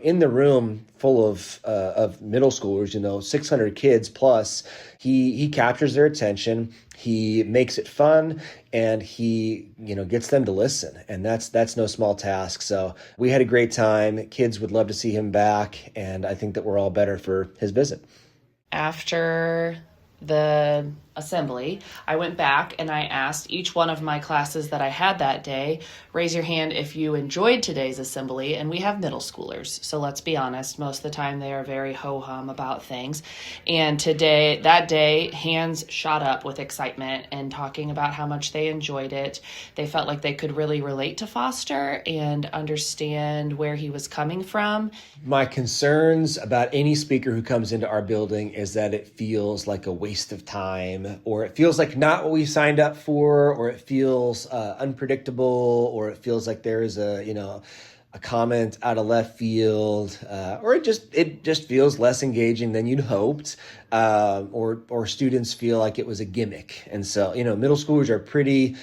In the room full of middle schoolers, 600 kids plus, he captures their attention. He makes it fun, and he gets them to listen, and that's no small task. So we had a great time. Kids would love to see him back, and I think that we're all better for his visit. After the assembly, I went back and I asked each one of my classes that I had that day, raise your hand if you enjoyed today's assembly. And we have middle schoolers, so let's be honest, most of the time they are very ho-hum about things. And that day, hands shot up with excitement and talking about how much they enjoyed it. They felt like they could really relate to Foster and understand where he was coming from. My concerns about any speaker who comes into our building is that it feels like a waste of time, or it feels like not what we signed up for, or it feels unpredictable, or it feels like there is a comment out of left field, or it just feels less engaging than you'd hoped, or students feel like it was a gimmick. And so middle schoolers are pretty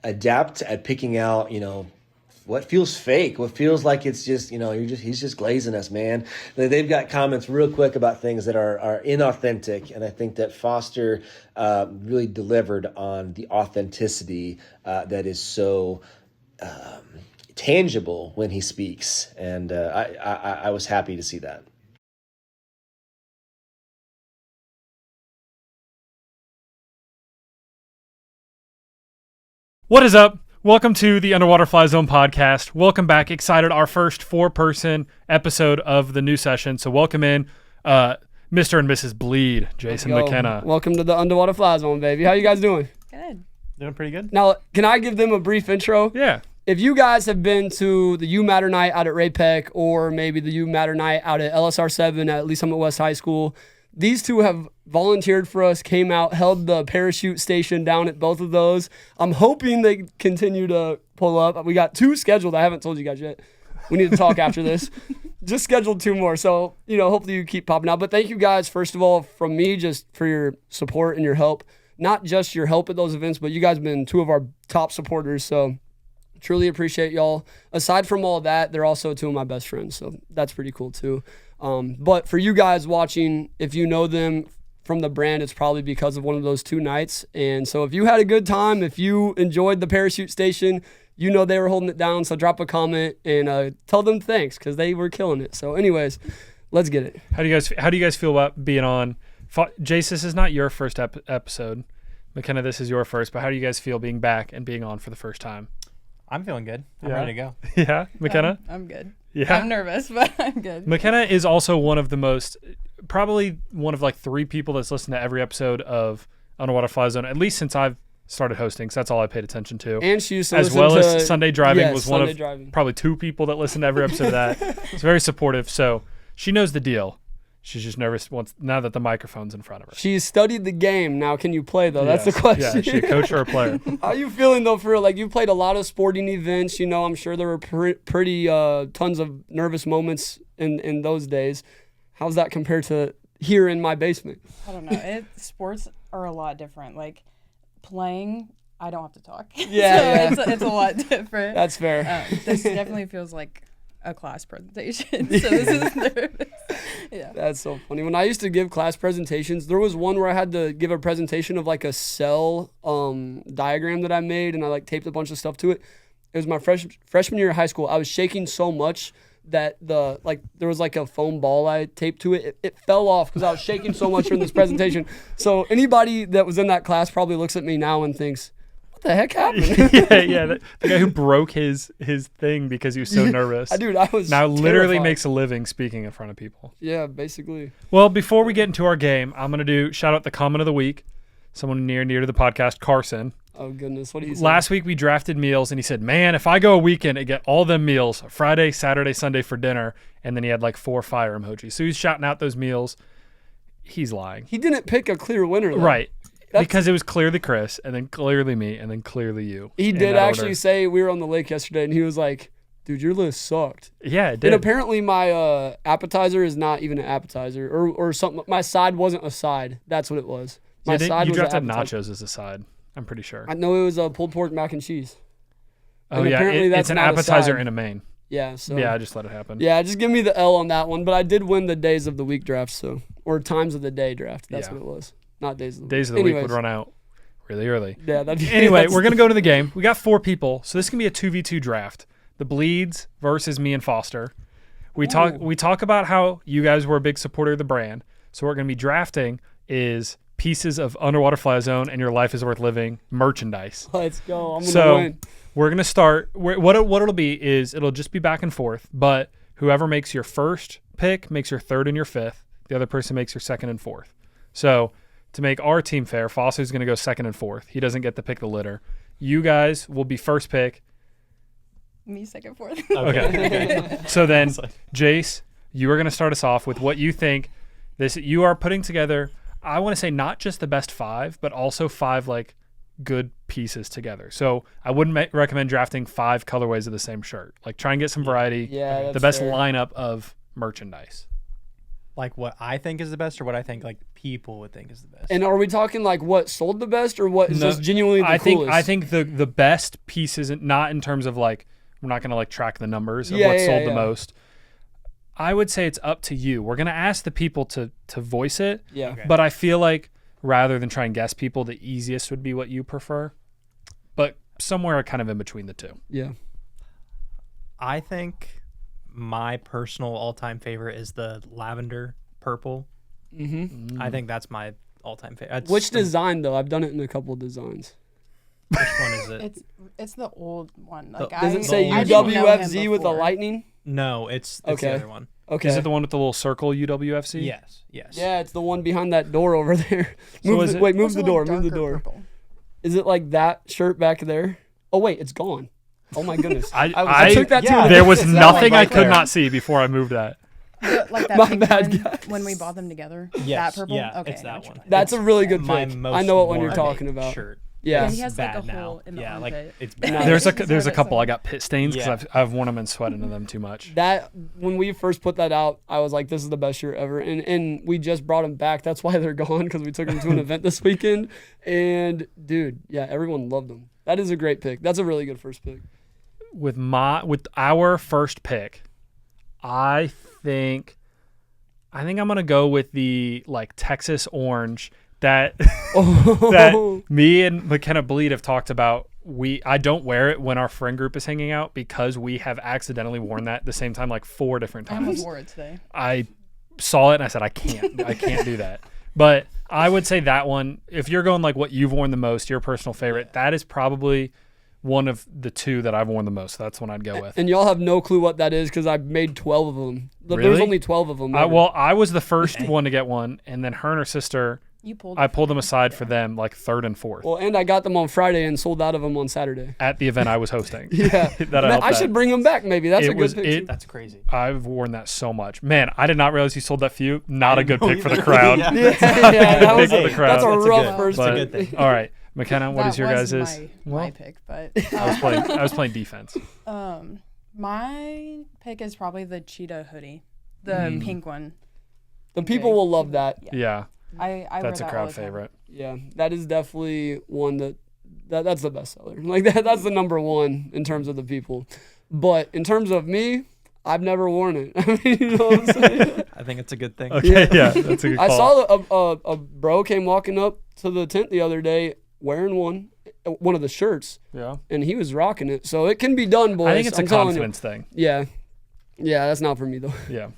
adept at picking out what feels fake, what feels like it's just, he's just glazing us, man. They've got comments real quick about things that are inauthentic. And I think that Foster really delivered on the authenticity that is so tangible when he speaks. And I was happy to see that. What is up? Welcome to the Underwater Fly Zone podcast. Welcome back. Excited, our first 4-person episode of the new session. So welcome in Mr. and Mrs. Blede, Jayce and Makenna. Welcome to the Underwater Fly Zone, baby. How you guys doing? Good. Doing pretty good? Now, can I give them a brief intro? Yeah. If you guys have been to the You Matter night out at Ray Peck, or maybe the You Matter night out at LSR 7 at Lee Summit West High School, these two have volunteered for us, came out, held the parachute station down at both of those. I'm hoping they continue to pull up. We got 2 scheduled. I haven't told you guys yet. We need to talk after this. Just scheduled 2 more. So, hopefully you keep popping out. But thank you guys, first of all, from me, just for your support and your help. Not just your help at those events, but you guys have been 2 of our top supporters. So truly appreciate y'all. Aside from all that, they're also 2 of my best friends. So that's pretty cool too. But for you guys watching, if you know them from the brand, it's probably because of one of those 2 nights. And so if you had a good time, if you enjoyed the parachute station, they were holding it down. So drop a comment and tell them thanks, because they were killing it. So anyways, let's get it. How do you guys feel about being on? Jayce, this is not your first episode. Makenna, this is your first. But how do you guys feel being back and being on for the first time? I'm feeling good. I'm ready to go. Yeah, Makenna? I'm good. Yeah. I'm nervous, but I'm good. Makenna is also probably one of like 3 people that's listened to every episode of Underwater Fly Zone, at least since I've started hosting, so that's all I paid attention to. And she used to as well as Sunday Driving yes, was Sunday one of driving. Probably 2 people that listened to every episode of that. It's very supportive, so she knows the deal. She's just nervous now that the microphone's in front of her. She's studied the game. Now, can you play, though? That's the question. Yeah, is she a coach or a player? How are you feeling, though, for real? Like, you played a lot of sporting events. I'm sure there were pretty tons of nervous moments in those days. How's that compared to here in my basement? I don't know. Sports are a lot different. Like, playing, I don't have to talk. Yeah, so it's a lot different. That's fair. This definitely feels like a class presentation. So this is nervous. Yeah. That's so funny. When I used to give class presentations, there was one where I had to give a presentation of like a cell diagram that I made, and I like taped a bunch of stuff to it. It was my freshman year of high school. I was shaking so much that there was like a foam ball I taped to it. It fell off because I was shaking so much during this presentation. So anybody that was in that class probably looks at me now and thinks, what the heck happened? The guy who broke his thing because he was so nervous. Dude, I was now literally terrified. makes a living speaking in front of people. Yeah, basically. Well, before we get into our game, I'm going to shout out the comment of the week. Someone near to the podcast, Carson. Oh, goodness. What do you say? Last week we drafted meals, and he said, man, if I go a weekend, I get all them meals, Friday, Saturday, Sunday for dinner. And then he had like 4 fire emojis. So he's shouting out those meals. He's lying. He didn't pick a clear winner, though. Right. Because it was clearly Chris, and then clearly me, and then clearly you. He did actually say, we were on the lake yesterday, and he was like, dude, your list sucked. Yeah, it did. And apparently my appetizer is not even an appetizer, or something. My side wasn't a side. That's what it was. My side you was drafted appetizer. nachos as a side, I'm pretty sure. I know it was a pulled pork mac and cheese. Oh, and yeah, apparently that's it's an not a appetizer side. and a main. Yeah, so Yeah, I just let it happen. yeah, just give me the L on that one. But I did win the days of the week draft, or times of the day draft. That's Yeah. what it was, not days of the week. Days of the week would Anyways, run out really early. Yeah, Anyway, we're going to go to the game. We got 4 people, so this can be a 2v2 draft. The Bleeds versus me and Foster. We talk about how you guys were a big supporter of the brand. So what we're going to be drafting is pieces of Underwater Fly Zone and Your Life is Worth Living merchandise. Let's go. I'm gonna So win. we're going to start. What it'll be is it'll just be back and forth, but whoever makes your first pick makes your third and your fifth. The other person makes your second and fourth. So to make our team fair, Foster's going to go second and fourth. He doesn't get to pick the litter. You guys will be first pick. Me second, fourth. Okay. So then, Jayce, you are going to start us off with what you think. You are putting together, I want to say not just the best 5, but also 5 like good pieces together. So I wouldn't recommend drafting 5 colorways of the same shirt. Like try and get some variety. Yeah, the that's best fair. lineup of merchandise. Like what I think is the best, or what I think like people would think is the best. And are we talking like what sold the best, or what is just genuinely the coolest? I think the best pieces, not in terms of like we're not going to like track the numbers of Yeah, what yeah, sold yeah. the most. I would say it's up to you. We're going to ask the people to voice it. Yeah. Okay. But I feel like rather than try and guess people, the easiest would be what you prefer. But somewhere kind of in between the two. Yeah. I think my personal all-time favorite is the lavender purple. Mm-hmm. I think that's my all-time favorite. Which design though? I've done it in a couple of designs. Which one is it? It's the old one. The- Like Does Does I- it say I didn't know him UWFZ with a before. lightning? No, it's the Okay. other one. Okay. Is it the one with the little circle UWFC? Yes. Yeah, it's the one behind that door over there. So is it- Move Those the are, like, door. Move the darker door. purple. Is it like that shirt back there? Oh wait, it's gone. Oh my goodness. I took that yeah. to There was It's that nothing one I right could there. not see before I moved that. Like that My pink bad, one guys. when we bought them together. Yes. That purple. Yeah, Okay, it's I know that what you're one. talking That's a really good My pick. most I know what one you're worn talking about. Shirt. Yeah. Yeah, he has like Bad a now. hole in the Yeah, like armpit. it's No. bad. There's a He's there's a heard it couple I somewhere. got pit stains because Yeah. I've worn them and sweat into them too much. That when we first put that out, I was like, "This is the best shirt ever," and we just brought them back. That's why they're gone because we took them to an event this weekend. And dude, yeah, everyone loved them. That is a great pick. That's a really good first pick. With our first pick, I think I'm gonna go with the like Texas orange that that me and Makenna Blede have talked about. I don't wear it when our friend group is hanging out because we have accidentally worn that at the same time like 4 different I times. almost wore it today. I saw it and I said I can't do that. But I would say that one, if you're going like what you've worn the most, your personal favorite, that is probably one of the 2 that I've worn the most. That's one I'd go with. And y'all have no clue what that is because I made 12 of them. There's Really? only 12 of them. I was the first one to get one, and then her and her sister, I pulled them aside for them like 3rd and 4th Well, and I got them on Friday and sold out of them on Saturday. at the event I was hosting. Yeah. That Man, helped I that. should bring them back maybe. That's It a good was- pick. it- too. That's crazy. I've worn that so much. Man, I did not realize you sold that few. Not a good pick for the crowd. Yeah. Yeah, that was, Pick for the crowd. that's a That's a rough good- first But, good thing. all right, Makenna, what That is your was guys' my pick, but I was playing defense. my pick is probably the cheetah hoodie, the pink one. The people will love that. Yeah, I wear that's a that all crowd the time. favorite. Yeah, that is definitely one that's the best seller. Like that's the number one in terms of the people. But in terms of me, I've never worn it. I mean, you know what I'm saying? I think it's a good thing. Okay, yeah, that's a good I call. saw a bro came walking up to the tent the other day wearing one of the shirts, Yeah, and he was rocking it. So it can be done, boys. I think it's I'm a telling you. confidence thing. Yeah. Yeah, that's not for me though. Yeah.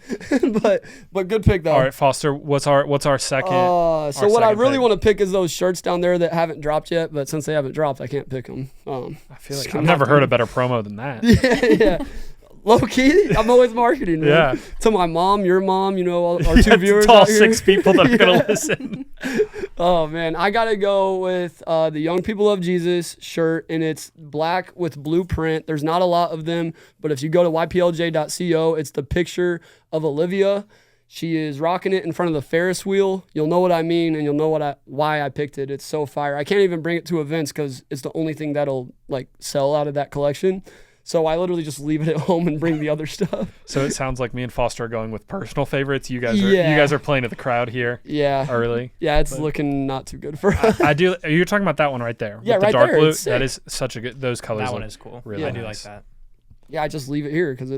but good pick though. All right, Foster, what's our second? So our what I second really pick? want to pick is those shirts down there that haven't dropped yet. But since they haven't dropped, I can't pick them. I feel like just I've gonna never have to- heard a better promo than that. yeah. Low key, I'm always marketing. Man. Yeah. To my mom, your mom, you know, our 2 viewers. It's all out here. 6 people that are gonna listen. Oh man, I gotta go with the Young People of Jesus shirt, and it's black with blue print. There's not a lot of them, but if you go to yplj.co, it's the picture of Olivia. She is rocking it in front of the Ferris wheel. You'll know what I mean, and you'll know why I picked it. It's so fire. I can't even bring it to events because it's the only thing that'll like sell out of that collection. So I literally just leave it at home and bring the other stuff. So it sounds like me and Foster are going with personal favorites. You guys Yeah. are playing to the crowd here Yeah. early. Yeah, it's looking not too good for us. I do. You're talking about that one right there. Yeah, with the right dark there, blue. it's sick. That is such a good. Those colors. That one look is cool. really I do nice. like that. I just leave it here because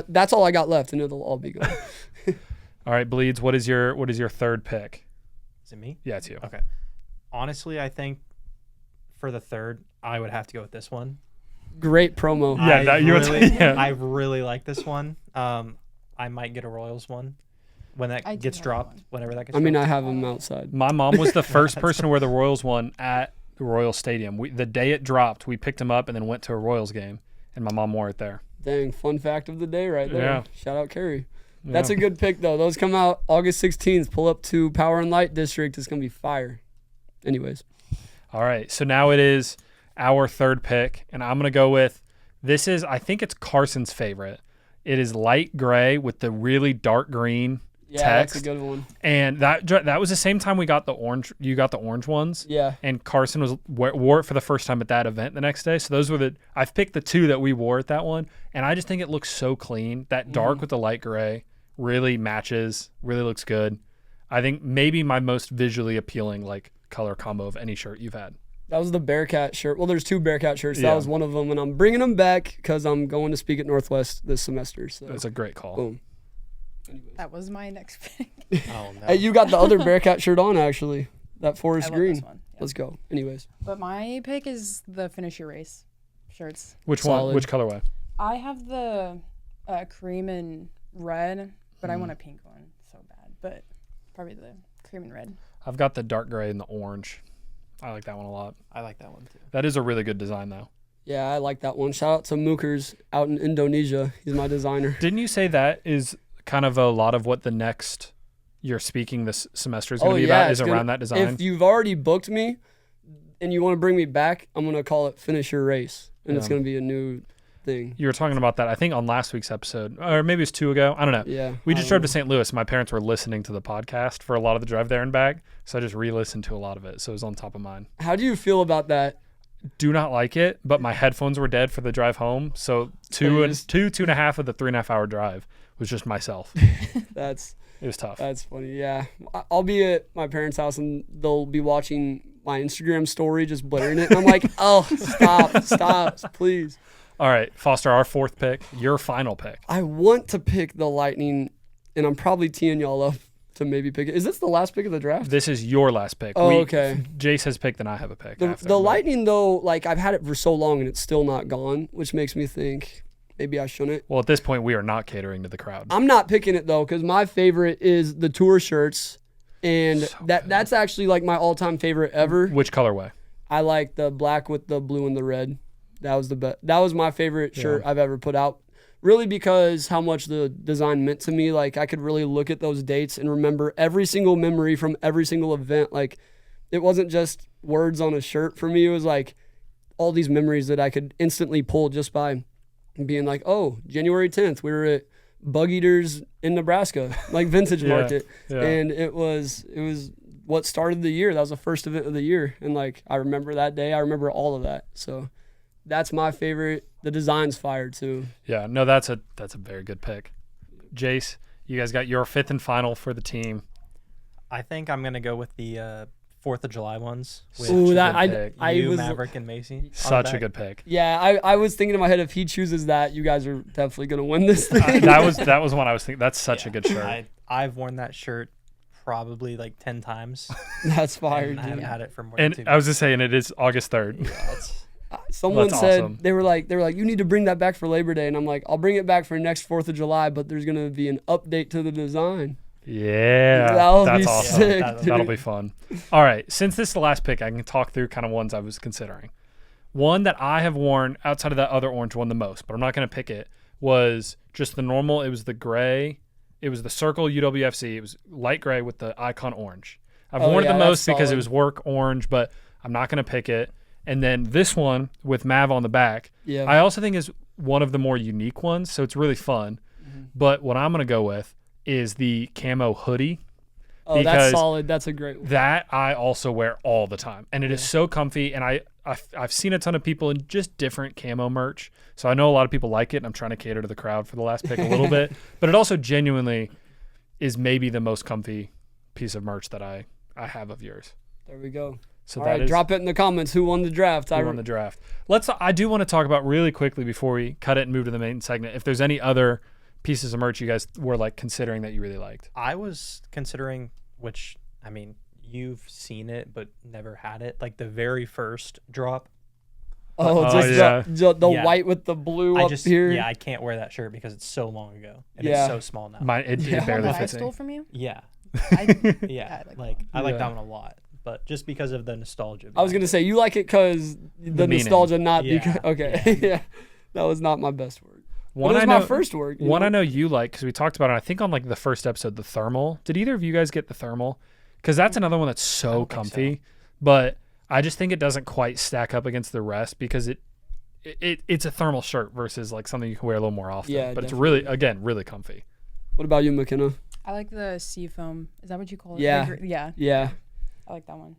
that's all I got left, and it'll all be gone. All right, Bleeds, what is your third pick? Is it me? Yeah, it's you. Okay. Honestly, I think for the third, I would have to go with this one. Great promo. Yeah, I really like this one. I might get a Royals one when I that do gets have dropped. one. Whenever that gets. I mean, I dropped. have them outside. My mom was the first person to wear the Royals one at the Royals Stadium. The day it dropped, we picked him up and then went to a Royals game, and my mom wore it there. Dang, fun fact of the day right there. Yeah. Shout out Carrie. That's a good pick, though. Those come out August 16th. Pull up to Power and Light District. It's going to be fire. Anyways. All right, so now it is our third pick, and I'm going to go with I think it's Carson's favorite. It is light gray with the really dark green text. That's a good one. And that was the same time we got the orange. You got the orange ones. Yeah. And Carson wore it for the first time at that event the next day. So those were I've picked the two that we wore at that one, and I just think it looks so clean. That dark with the light gray really matches. Really looks good. I think maybe my most visually appealing color combo of any shirt you've had. That was the Bearcat shirt. Well, there's two Bearcat shirts. Yeah. That was one of them, and I'm bringing them back because I'm going to speak at Northwest this semester. So That's a great call. boom. That was my next pick. Oh no. Hey, you got the other Bearcat shirt on, actually. That forest I love green. this one. Yeah. Let's go. Anyways. But my pick is the Finish Your Race shirts. Which one? Solid. Which colorway? I have the cream and red, but I want a pink one so bad. But probably the cream and red. I've got the dark gray and the orange. I like that one a lot. I like that one too. That is a really good design, though. Yeah, I like that one. Shout out to Mookers out in Indonesia. He's my designer. Didn't you say that is kind of a lot of what the next you're speaking this semester is going to be about is around that design? If you've already booked me and you want to bring me back, I'm going to call it Finish Your Race. And it's going to be a new thing. You were talking about that, I think, on last week's episode, or maybe it was 2 ago. I don't know. Yeah. We just drove to St. Louis. My parents were listening to the podcast for a lot of the drive there and back, so I just re-listened to a lot of it. So it was on top of mine. How do you feel about that? Do not like it, but my headphones were dead for the drive home, so two and a half of the 3.5 hour drive was just myself. That's It was tough. That's funny. Yeah. I'll be at my parents' house and they'll be watching my Instagram story, just blaring it. And I'm like, oh, stop, please. All right, Foster, our fourth pick, your final pick. I want to pick the Lightning, and I'm probably teeing y'all up to maybe pick it. Is this the last pick of the draft? This is your last pick. Oh, okay. Jayce has picked, and I have a pick. The Lightning, though, like I've had it for so long and it's still not gone, which makes me think maybe I shouldn't. Well, at this point, we are not catering to the crowd. I'm not picking it, though, because my favorite is the tour shirts, and that's actually like my all-time favorite ever. Which colorway? I like the black with the blue and the red. That was the best. That was my favorite shirt I've ever put out. Really, because how much the design meant to me. Like I could really look at those dates and remember every single memory from every single event. Like it wasn't just words on a shirt for me. It was like all these memories that I could instantly pull just by being like, oh, January 10th, we were at Bug Eaters in Nebraska, like Vintage Market. Yeah. And it was what started the year. That was the first event of the year. And like, I remember that day. I remember all of that. So that's my favorite. The design's fire too. Yeah, no, that's a very good pick. Jayce, you guys got your fifth and final for the team. I think I'm gonna go with the 4th of July ones. With Ooh, that I was Maverick and Macy. Such a good pick. Yeah, I was thinking in my head, if he chooses that, you guys are definitely gonna win this thing. That was one I was thinking. That's such a good shirt. I've worn that shirt probably like 10 times. That's fire, And I haven't dude. had it for more than 2 And I was just saying, it is August 3rd. Yeah, it's, Someone That's said awesome. they were like you need to bring that back for Labor Day, and I'm like, I'll bring it back for next 4th of July, but there's gonna be an update to the design. Yeah, That'll that's be awesome. sick, That'll dude. be fun. All right, since this is the last pick, I can talk through kind of ones I was considering. One that I have worn outside of that other orange one the most, but I'm not going to pick it, was just the normal. It was the gray. It was the Circle UWFC. It was light gray with the icon orange. I've worn it the most because it was work orange, but I'm not going to pick it. And then this one with Mav on the back, Yeah. I also think is one of the more unique ones, so it's really fun. But what I'm going to go with is the camo hoodie. Oh, because that's solid. That's a great one. That I also wear all the time, and it is so comfy. And I've seen a ton of people in just different camo merch, so I know a lot of people like it. And I'm trying to cater to the crowd for the last pick a little bit, but it also genuinely is maybe the most comfy piece of merch that I have of yours. There we go. So All that right, is drop it in the comments. Who won the draft? who won the draft. I do want to talk about really quickly before we cut it and move to the main segment, if there's any other pieces of merch you guys were like considering that you really liked. I was considering, which, I mean, you've seen it but never had it, like the very first drop. The Yeah. white with the blue I up just here. Yeah, I can't wear that shirt because it's so long ago and Yeah. it's so small now. It The one barely that I fits stole in. from you? Yeah, I yeah. I Like I like Yeah. that one a lot, but just because of the nostalgia. I was gonna say you like it because the meaning. nostalgia, not Yeah, because. Okay, yeah. yeah, that was not my best work. One But it was I know, my first work. I know you like because we talked about it. I think on like the first episode, the thermal. Did either of you guys get the thermal? Because that's another one that's so don't think comfy, but I just think it doesn't quite stack up against the rest because it's a thermal shirt versus like something you can wear a little more often. Yeah, but definitely. it's really comfy. What about you, McKenna? I like the seafoam. Is that what you call it? Yeah. Yeah. Yeah, I like that one.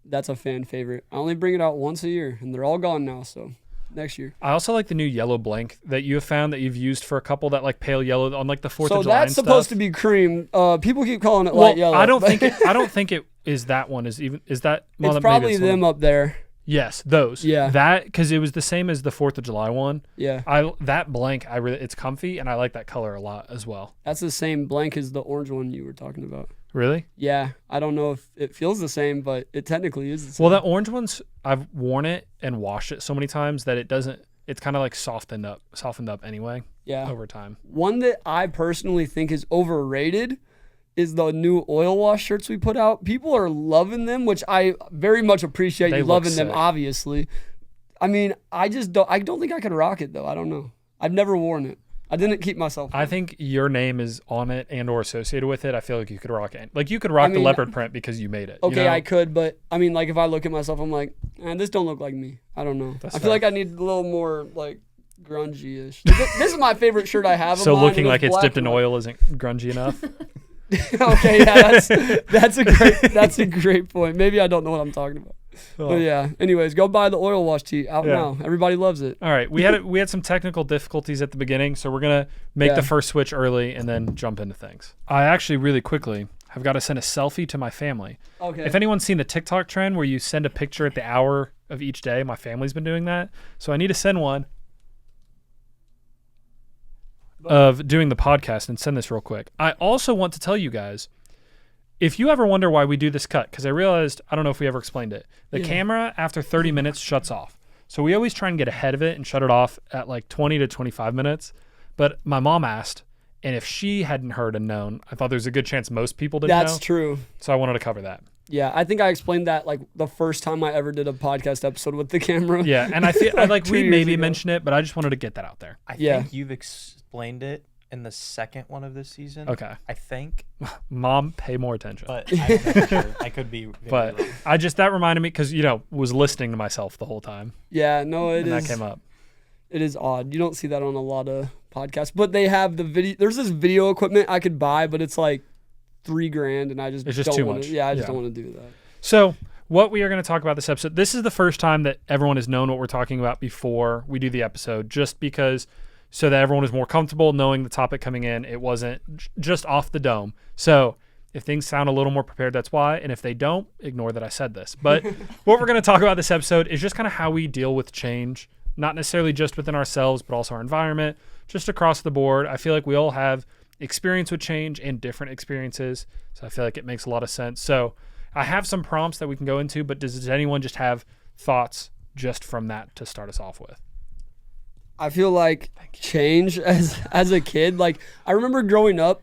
that's a fan favorite. I only bring it out once a year, and they're all gone now. So next year. I also like the new yellow blank that you have found that you've used for a couple that like pale yellow on like the 4th So of July. that's and supposed stuff. to be cream. People keep calling it Well, light yellow. I don't but think it is that one. Is that? Well, it's maybe probably it's one. them up there. Yes, those. Yeah. That because it was the same as the 4th of July one. Yeah, That blank it's comfy and I like that color a lot as well. that's the same blank as the orange one you were talking about. Really? Yeah, I don't know if it feels the same, but it technically is the same. Well, that orange one's I've worn it and washed it so many times that it doesn't. It's kind of like softened up anyway. Yeah. Over time. One that I personally think is overrated is the new oil wash shirts we put out. People are loving them, which I very much appreciate. They You look loving them, sick. obviously. I mean, I don't think I could rock it though. I don't know. I've never worn it. I didn't keep myself. I think your name is on it and or associated with it. I feel like you could rock it. Like you could rock the mean, leopard print because you made it. Okay, you know? I could, but I mean, like if I look at myself, I'm like, this don't look like me. I don't know. That's I feel fair. like I need a little more like grungy-ish. This is my favorite shirt I have. of So mine, looking and like it's black dipped in and white. oil isn't grungy enough. Okay, yeah, that's a great point. Maybe I don't know what I'm talking about. But yeah, anyways, go buy the oil wash tee out Yeah. now. Everybody loves it. All right, we had some technical difficulties at the beginning, so we're gonna make Yeah. the first switch early and then jump into things. I actually really quickly have got to send a selfie to my family. Okay. If anyone's seen the TikTok trend where you send a picture at the hour of each day, my family's been doing that, so I need to send one of doing the podcast and send this real quick. I also want to tell you guys, if you ever wonder why we do this cut, because I realized, I don't know if we ever explained it, the camera after 30 minutes shuts off. So we always try and get ahead of it and shut it off at like 20 to 25 minutes. But my mom asked, and if she hadn't heard and known, I thought there's a good chance most people didn't know. That's true. So I wanted to cover that. Yeah, I think I explained that like the first time I ever did a podcast episode with the camera. Yeah, and I feel like 2 we years maybe ago. mentioned it, but I just wanted to get that out there. I Yeah. think you've explained it in the second one of this season. Okay. I think, Mom, pay more attention. but I'm not sure. I could be. Very But wrong. I just, that reminded me because, was listening to myself the whole time. Yeah, no, And that came up. It is odd. You don't see that on a lot of podcasts, but they have the video. There's this video equipment I could buy, but it's like $3,000, and I just It's just don't too wanna, much. Yeah, I just Yeah. don't want to do that. So, what we are going to talk about this episode, this is the first time that everyone has known what we're talking about before we do the episode, just because so that everyone is more comfortable knowing the topic coming in. It wasn't just off the dome. So, if things sound a little more prepared, that's why. And if they don't, ignore that I said this. But what we're going to talk about this episode is just kind of how we deal with change, not necessarily just within ourselves, but also our environment, just across the board. I feel like we all have experience with change and different experiences. So I feel like it makes a lot of sense. So I have some prompts that we can go into, but does anyone just have thoughts just from that to start us off with? I feel like change as a kid. Like I remember growing up,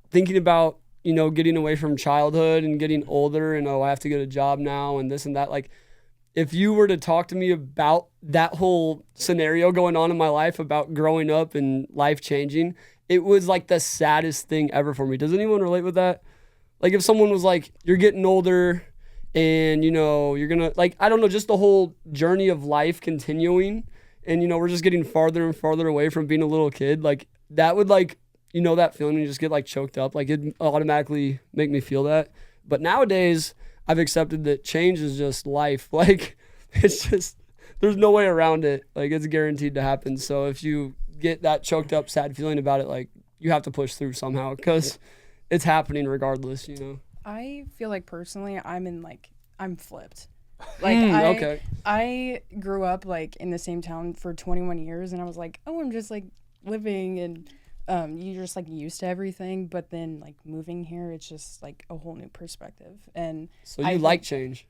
thinking about getting away from childhood and getting older, and I have to get a job now and this and that. Like if you were to talk to me about that whole scenario going on in my life about growing up and life changing, it was like the saddest thing ever for me. Does anyone relate with that? Like if someone was like, you're getting older and you're gonna, like, I don't know, just the whole journey of life continuing, and we're just getting farther and farther away from being a little kid, like that would that feeling, you just get like choked up, like it automatically make me feel that. But nowadays I've accepted that change is just life. Like it's just, there's no way around it. Like it's guaranteed to happen. So if you get that choked up, sad feeling about it, like you have to push through somehow because it's happening regardless, I feel like personally I'm in like I'm flipped. Like okay. I grew up like in the same town for 21 years, and I was like, oh, I'm just like living, and you're just like used to everything. But then like moving here, it's just like a whole new perspective. And So you like change?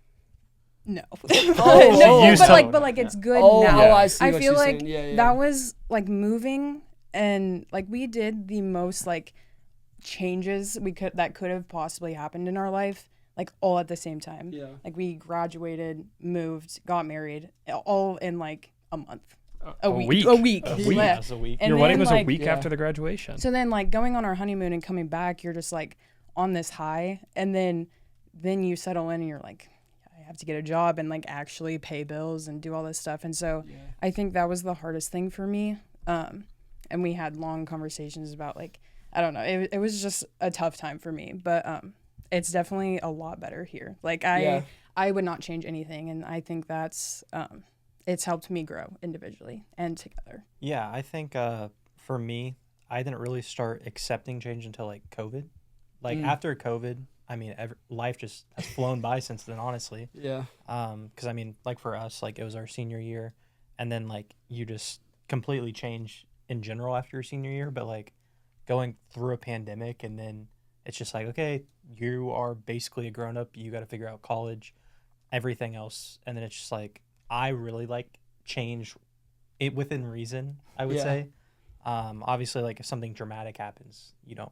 no, Oh, used to- but like it's good Oh, now. Yeah. I see I what feel you're like saying. Yeah. that was like moving, and like we did the most like changes that could have possibly happened in our life, like all at the same time. Yeah. Like we graduated, moved, got married, all in like a month. A week. A week. Yeah. Yeah, it was a week. And Your wedding then, was like, a week Yeah. after the graduation. So then like going on our honeymoon and coming back, you're just like on this high, and then you settle in and you're like, I have to get a job and like actually pay bills and do all this stuff. And so I think that was the hardest thing for me. And we had long conversations about like, I don't know, it was just a tough time for me, but it's definitely a lot better here. Like I would not change anything, and I think that's it's helped me grow individually and together. Yeah, I think for me, I didn't really start accepting change until like COVID. Like after COVID, I mean, life just has flown by since then, honestly. Yeah. Because I mean, like for us, like it was our senior year, and then like you just completely change in general after your senior year. But like going through a pandemic, and then it's just like, okay, you are basically a grown up. You got to figure out college, everything else, and then it's just like I really like change, it within reason. I would say, obviously, like if something dramatic happens, you don't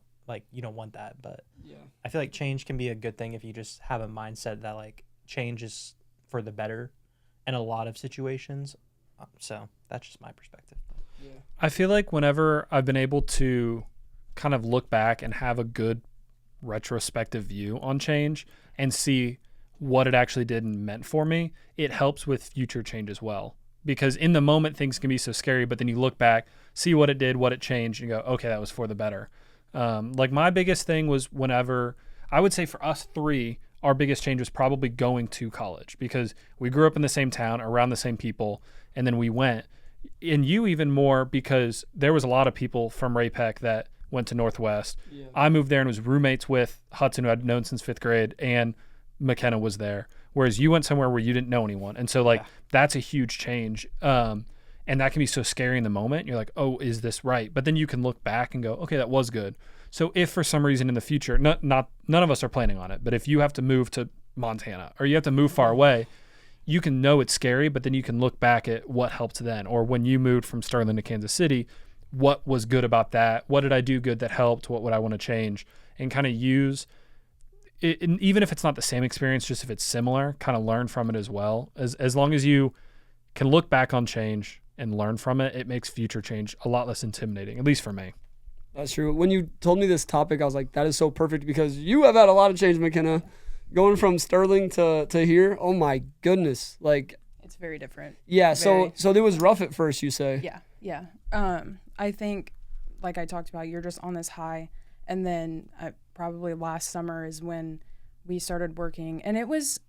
want that, but I feel like change can be a good thing if you just have a mindset that like change is for the better in a lot of situations. So that's just my perspective. I feel like whenever I've been able to kind of look back and have a good retrospective view on change and see what it actually did and meant for me, it helps with future change as well. Because in the moment, things can be so scary, but then you look back, see what it did, what it changed, and you go, okay, that was for the better. Like my biggest thing was whenever, I would say for us three, our biggest change was probably going to college, because we grew up in the same town, around the same people, and then we went. And you even more, because there was a lot of people from Raypec that went to Northwest. Yeah. I moved there and was roommates with Hudson, who I'd known since 5th grade, and Makenna was there. Whereas you went somewhere where you didn't know anyone. And so like that's a huge change. And that can be so scary in the moment. You're like, oh, is this right? But then you can look back and go, okay, that was good. So if for some reason in the future, none of us are planning on it, but if you have to move to Montana or you have to move far away, you can know it's scary, but then you can look back at what helped then. Or when you moved from Sterling to Kansas City, what was good about that? What did I do good that helped? What would I want to change? And kind of use it, and even if it's not the same experience, just if it's similar, kind of learn from it as well. As long as you can look back on change and learn from it, it makes future change a lot less intimidating, at least for me. That's true. When you told me this topic, I was like, that is so perfect, because you have had a lot of change, McKenna. Going from Sterling to here, oh my goodness. Like, It's very different. yeah, Very. so it was rough at first, you say. Yeah. I think, like I talked about, you're just on this high, and then probably last summer is when we started working, and it was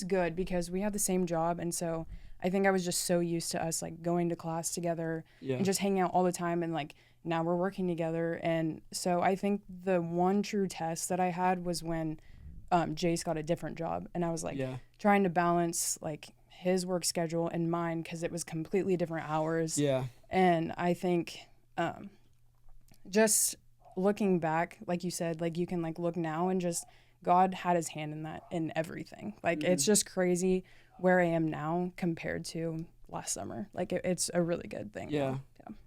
good because we had the same job, and so I think I was just so used to us like going to class together and just hanging out all the time, and like now we're working together, and so I think the one true test that I had was when Jayce got a different job, and I was like trying to balance like his work schedule and mine because it was completely different hours. Yeah. And I think just looking back, like you said, like you can like look now and just God had his hand in that, in everything. Like it's just crazy where I am now compared to last summer. Like it's a really good thing. Yeah.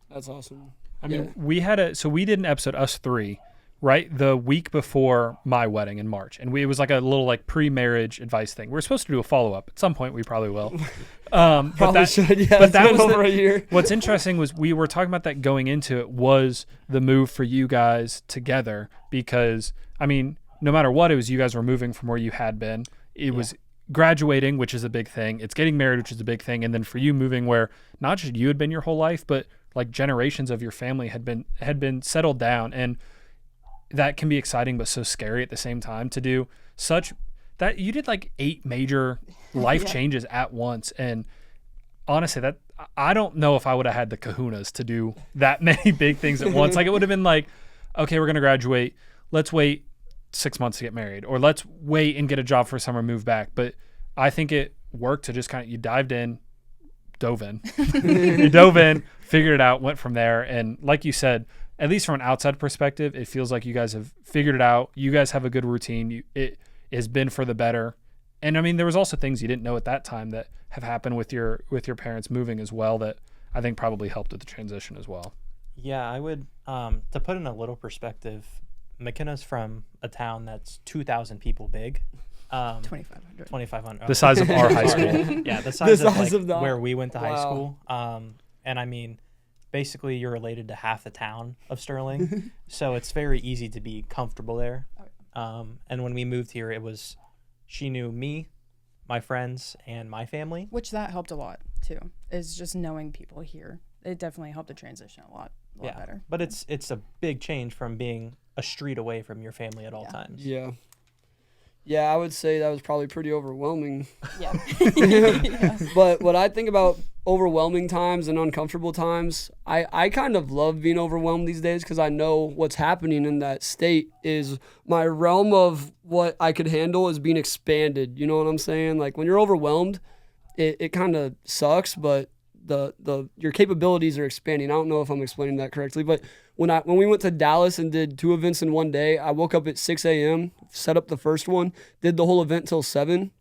That's awesome. I mean, we did an episode, us three, right? The week before my wedding in March. And it was like a little like pre-marriage advice thing. We're supposed to do a follow-up. At some point, we probably will. Probably should, yeah. But that was over a year. What's interesting was we were talking about that going into it was the move for you guys together, because, I mean, no matter what, it was you guys were moving from where you had been. It was graduating, which is a big thing. It's getting married, which is a big thing. And then for you moving where not just you had been your whole life, but like generations of your family had been settled down. And that can be exciting, but so scary at the same time to do such that. You did like 8 major life changes at once. And honestly, that I don't know if I would have had the kahunas to do that many big things at once. Like it would have been like, okay, we're going to graduate. Let's wait 6 months to get married, or let's wait and get a job for summer, move back. But I think it worked to just kind of, you dove in, you dove in, figured it out, went from there. And like you said, at least from an outside perspective, it feels like you guys have figured it out. You guys have a good routine. It has been for the better. And I mean, there was also things you didn't know at that time that have happened with your parents moving as well that I think probably helped with the transition as well. Yeah, I would, to put in a little perspective, Makenna's from a town that's 2,000 people big. 2,500. 2,500. The size of our high school. Yeah, the size of like, where we went to high school. And I mean, basically you're related to half the town of Sterling. So it's very easy to be comfortable there. And when we moved here, she knew me, my friends, and my family. Which that helped a lot too, is just knowing people here. It definitely helped the transition a lot better. But it's a big change from being a street away from your family at all times. Yeah. Yeah, I would say that was probably pretty overwhelming. Yeah. But what I think about overwhelming times and uncomfortable times, I kind of love being overwhelmed these days because I know what's happening in that state is my realm of what I could handle is being expanded. You know what I'm saying? Like when you're overwhelmed, it kind of sucks, but your capabilities are expanding. I don't know if I'm explaining that correctly, but when we went to Dallas and did 2 events in one day, I woke up at 6 a.m., set up the first one, did the whole event till 7,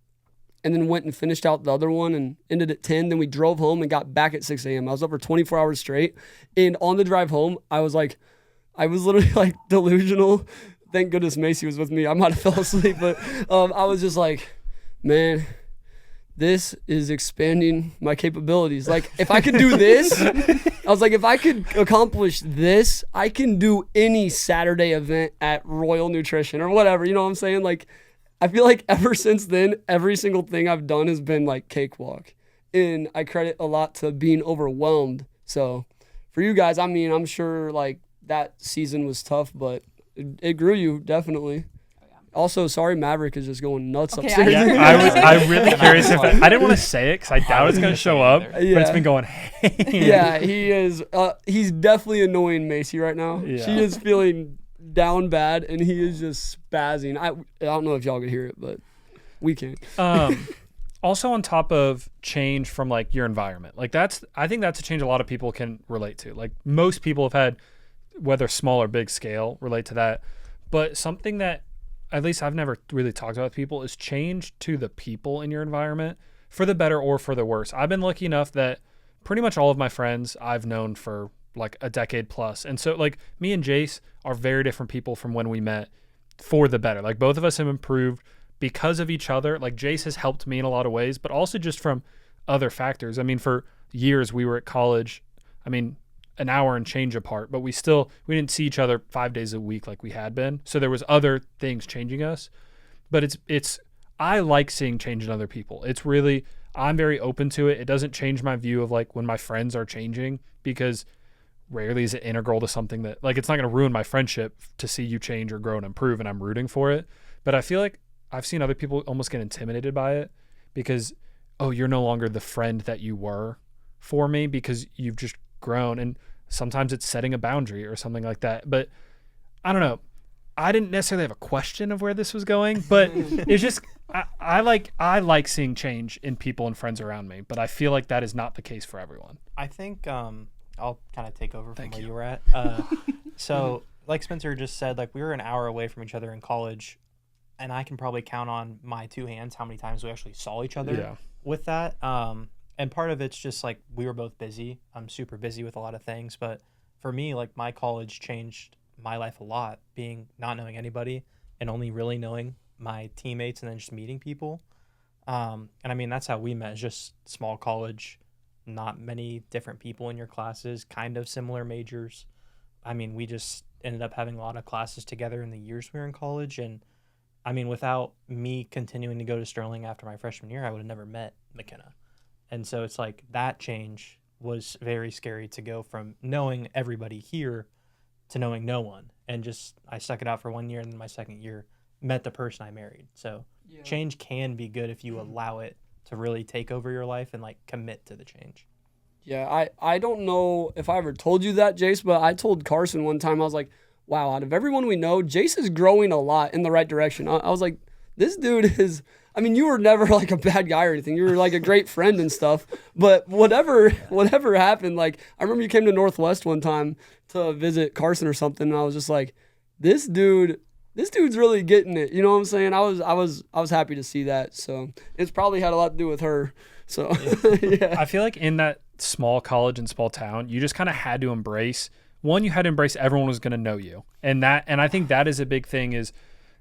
and then went and finished out the other one and ended at 10. Then we drove home and got back at 6 a.m. I was up for 24 hours straight. And on the drive home, I was literally like delusional. Thank goodness Macy was with me. I might have fell asleep, but I was just like, man, this is expanding my capabilities. Like, if I could do this, I was like, if I could accomplish this, I can do any Saturday event at Royal Nutrition or whatever. You know what I'm saying? Like, I feel like ever since then, every single thing I've done has been like cakewalk. And I credit a lot to being overwhelmed. So for you guys, I mean, I'm sure like that season was tough, but it grew you definitely. Also, sorry, Maverick is just going nuts upstairs. I'm really curious if I didn't want to say it because I doubt it's going to show up, but it's been going, hey. Yeah, he is. He's definitely annoying Macy right now. Yeah. She is feeling down bad, and he is just spazzing. I don't know if y'all could hear it, but we can. Also, on top of change from like your environment, like I think that's a change a lot of people can relate to. Like most people have had, whether small or big scale, relate to that. But something that at least I've never really talked about with people is change to the people in your environment for the better or for the worse. I've been lucky enough that pretty much all of my friends I've known for like a decade plus. And so like me and Jayce are very different people from when we met for the better. Like both of us have improved because of each other. Like Jayce has helped me in a lot of ways, but also just from other factors. I mean, for years we were at college, I mean, an hour and change apart, but we didn't see each other 5 days a week like we had been. So there was other things changing us, but I like seeing change in other people. I'm very open to it. It doesn't change my view of like when my friends are changing, because rarely is it integral to something that like, it's not going to ruin my friendship to see you change or grow and improve, and I'm rooting for it. But I feel like I've seen other people almost get intimidated by it because, oh, you're no longer the friend that you were for me because you've just grown. And sometimes it's setting a boundary or something like that. But I don't know. I didn't necessarily have a question of where this was going, but it's just I like seeing change in people and friends around me, but I feel like that is not the case for everyone. I think I'll kind of take over from where you were at. So like Spencer just said, like we were an hour away from each other in college, and I can probably count on my two hands how many times we actually saw each other with that. And part of it's just like we were both busy. I'm super busy with a lot of things, but for me, like my college changed my life a lot, being not knowing anybody and only really knowing my teammates and then just meeting people. And I mean, that's how we met, just small college, not many different people in your classes, kind of similar majors. I mean, we just ended up having a lot of classes together in the years we were in college. And I mean, without me continuing to go to Sterling after my freshman year, I would have never met Makenna. And so it's like that change was very scary to go from knowing everybody here to knowing no one. And just I stuck it out for 1 year, and then my second year met the person I married. So change can be good if you allow it to really take over your life and like commit to the change. Yeah, I don't know if I ever told you that, Jayce, but I told Carson one time, I was like, wow, out of everyone we know, Jayce is growing a lot in the right direction. I was like, this dude is, I mean, you were never like a bad guy or anything. You were like a great friend and stuff. But whatever happened, like I remember you came to Northwest one time to visit Carson or something, and I was just like, this dude's really getting it. You know what I'm saying? I was happy to see that. So it's probably had a lot to do with her. So yeah. I feel like in that small college and small town, you just kind of had to embrace. One, you had to embrace everyone was going to know you, and I think that is a big thing. Is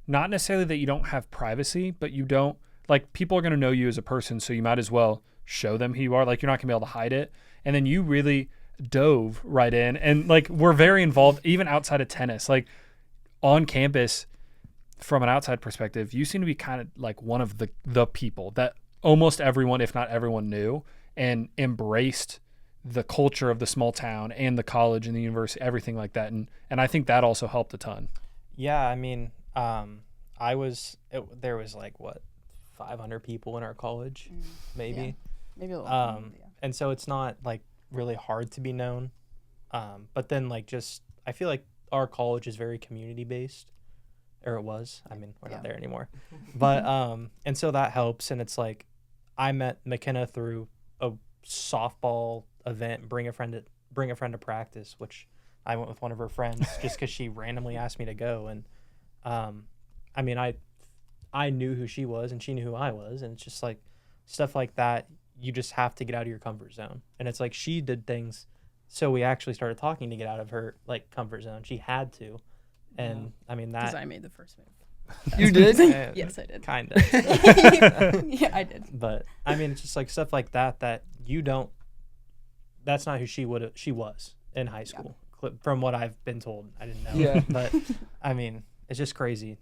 not necessarily that you don't have privacy, but you don't. Like, people are going to know you as a person, so you might as well show them who you are. Like, you're not going to be able to hide it. And then you really dove right in. And, like, we're very involved, even outside of tennis. Like, on campus, from an outside perspective, you seem to be kind of like one of the people that almost everyone, if not everyone, knew and embraced the culture of the small town and the college and the university, everything like that. And I think that also helped a ton. Yeah, I mean, there was like, what, 500 people in our college, maybe. Yeah. Maybe a little. Yeah. And so it's not like really hard to be known. But then like just I feel like our college is very community based, or it was. I mean, we're not there anymore. But and so that helps. And it's like I met Makenna through a softball event, bring a friend to practice, which I went with one of her friends just because she randomly asked me to go. And I mean, I knew who she was and she knew who I was, and it's just like stuff like that. You just have to get out of your comfort zone. And it's like she did things, so we actually started talking to get out of her like comfort zone. She had to, and I mean that. Because I made the first move. You did? Yes, I did. Kind of. Yeah, I did. But I mean, it's just like stuff like that you don't. That's not who she was in high school. From what I've been told, I didn't know. Yeah. But I mean, it's just crazy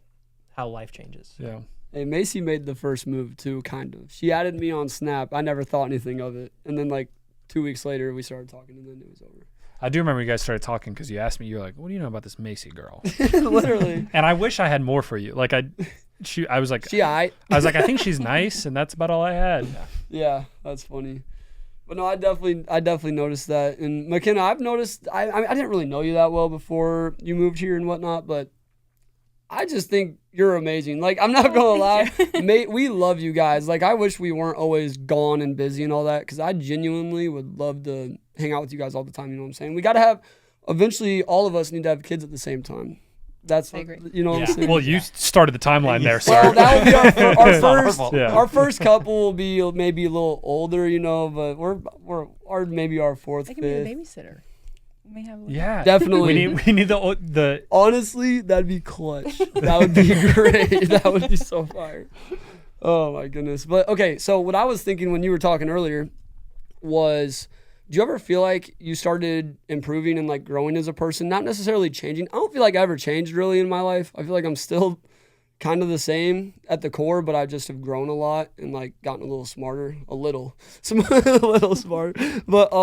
how life changes. Yeah. Hey, Macy made the first move too, kind of. She added me on Snap. I never thought anything of it. And then like 2 weeks later, we started talking, and then it was over. I do remember you guys started talking because you asked me, you were like, what do you know about this Macy girl? Literally. And I wish I had more for you. Like, I was like, I was like, I think she's nice, and that's about all I had. Yeah, that's funny. But no, I definitely noticed that. And Makenna, I've noticed, I didn't really know you that well before you moved here and whatnot, but I just think you're amazing. Like, I'm not going to lie. Mate, we love you guys. Like, I wish we weren't always gone and busy and all that, because I genuinely would love to hang out with you guys all the time. You know what I'm saying? We got to have, eventually, all of us need to have kids at the same time. That's, I agree. you know what I'm saying? Well, you started the timeline there, sir. Well, that would be our first. Yeah. Our first couple will be maybe a little older, you know, but we're maybe our fourth, I can be the fifth. babysitter. We may have a little Yeah, Definitely. We need the Honestly, that'd be clutch. That would be great. That would be so fire. Oh my goodness. But okay, so what I was thinking when you were talking earlier was, do you ever feel like you started improving and like growing as a person? Not necessarily changing. I don't feel like I ever changed really in my life. I feel like I'm still kind of the same at the core, but I just have grown a lot and like gotten a little smarter, a little smart. But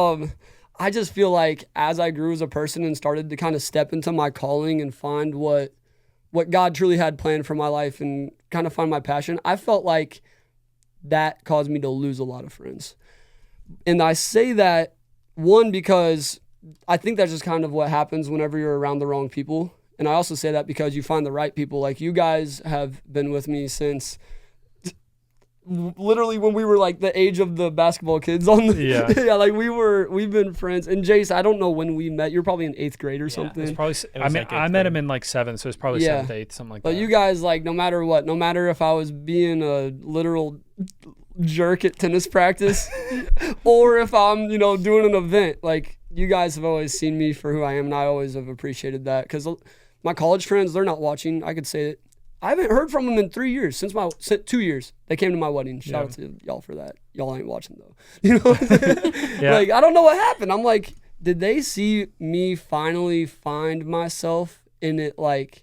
I just feel like as I grew as a person and started to kind of step into my calling and find what God truly had planned for my life and kind of find my passion, I felt like that caused me to lose a lot of friends. And I say that, one, because I think that's just kind of what happens whenever you're around the wrong people. And I also say that because you find the right people. Like, you guys have been with me since literally when we were like the age of the basketball kids on the yeah, like we've been friends. And Jayce, I don't know when we met. You're probably in 8th grade or something. It's probably I met him in like 7th, so it's probably 7th, 8th, something like that. But you guys, like, no matter what, no matter if I was being a literal jerk at tennis practice or if I'm, you know, doing an event, like, you guys have always seen me for who I am, and I always have appreciated that. Because my college friends, they're not watching. I could say it. I haven't heard from them in 3 years, since 2 years. They came to my wedding. Shout out to y'all for that. Y'all ain't watching though. You know what I'm saying? Yeah. Like, I don't know what happened. I'm like, did they see me finally find myself in it? Like,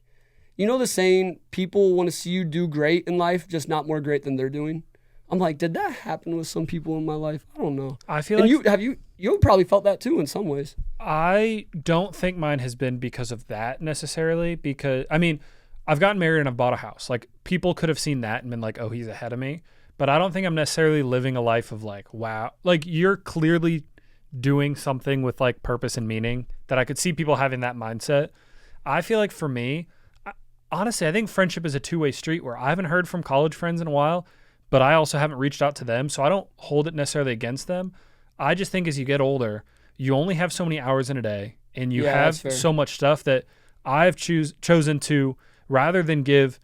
you know the saying, people want to see you do great in life, just not more great than they're doing? I'm like, did that happen with some people in my life? I don't know. I feel and like you probably felt that too in some ways. I don't think mine has been because of that necessarily, because I mean, I've gotten married and I've bought a house. Like, people could have seen that and been like, oh, he's ahead of me. But I don't think I'm necessarily living a life of like, wow, like, you're clearly doing something with like purpose and meaning that I could see people having that mindset. I feel like for me, honestly, I think friendship is a two-way street where I haven't heard from college friends in a while, but I also haven't reached out to them. So I don't hold it necessarily against them. I just think as you get older, you only have so many hours in a day, and you have so much stuff that I've chosen to, rather than give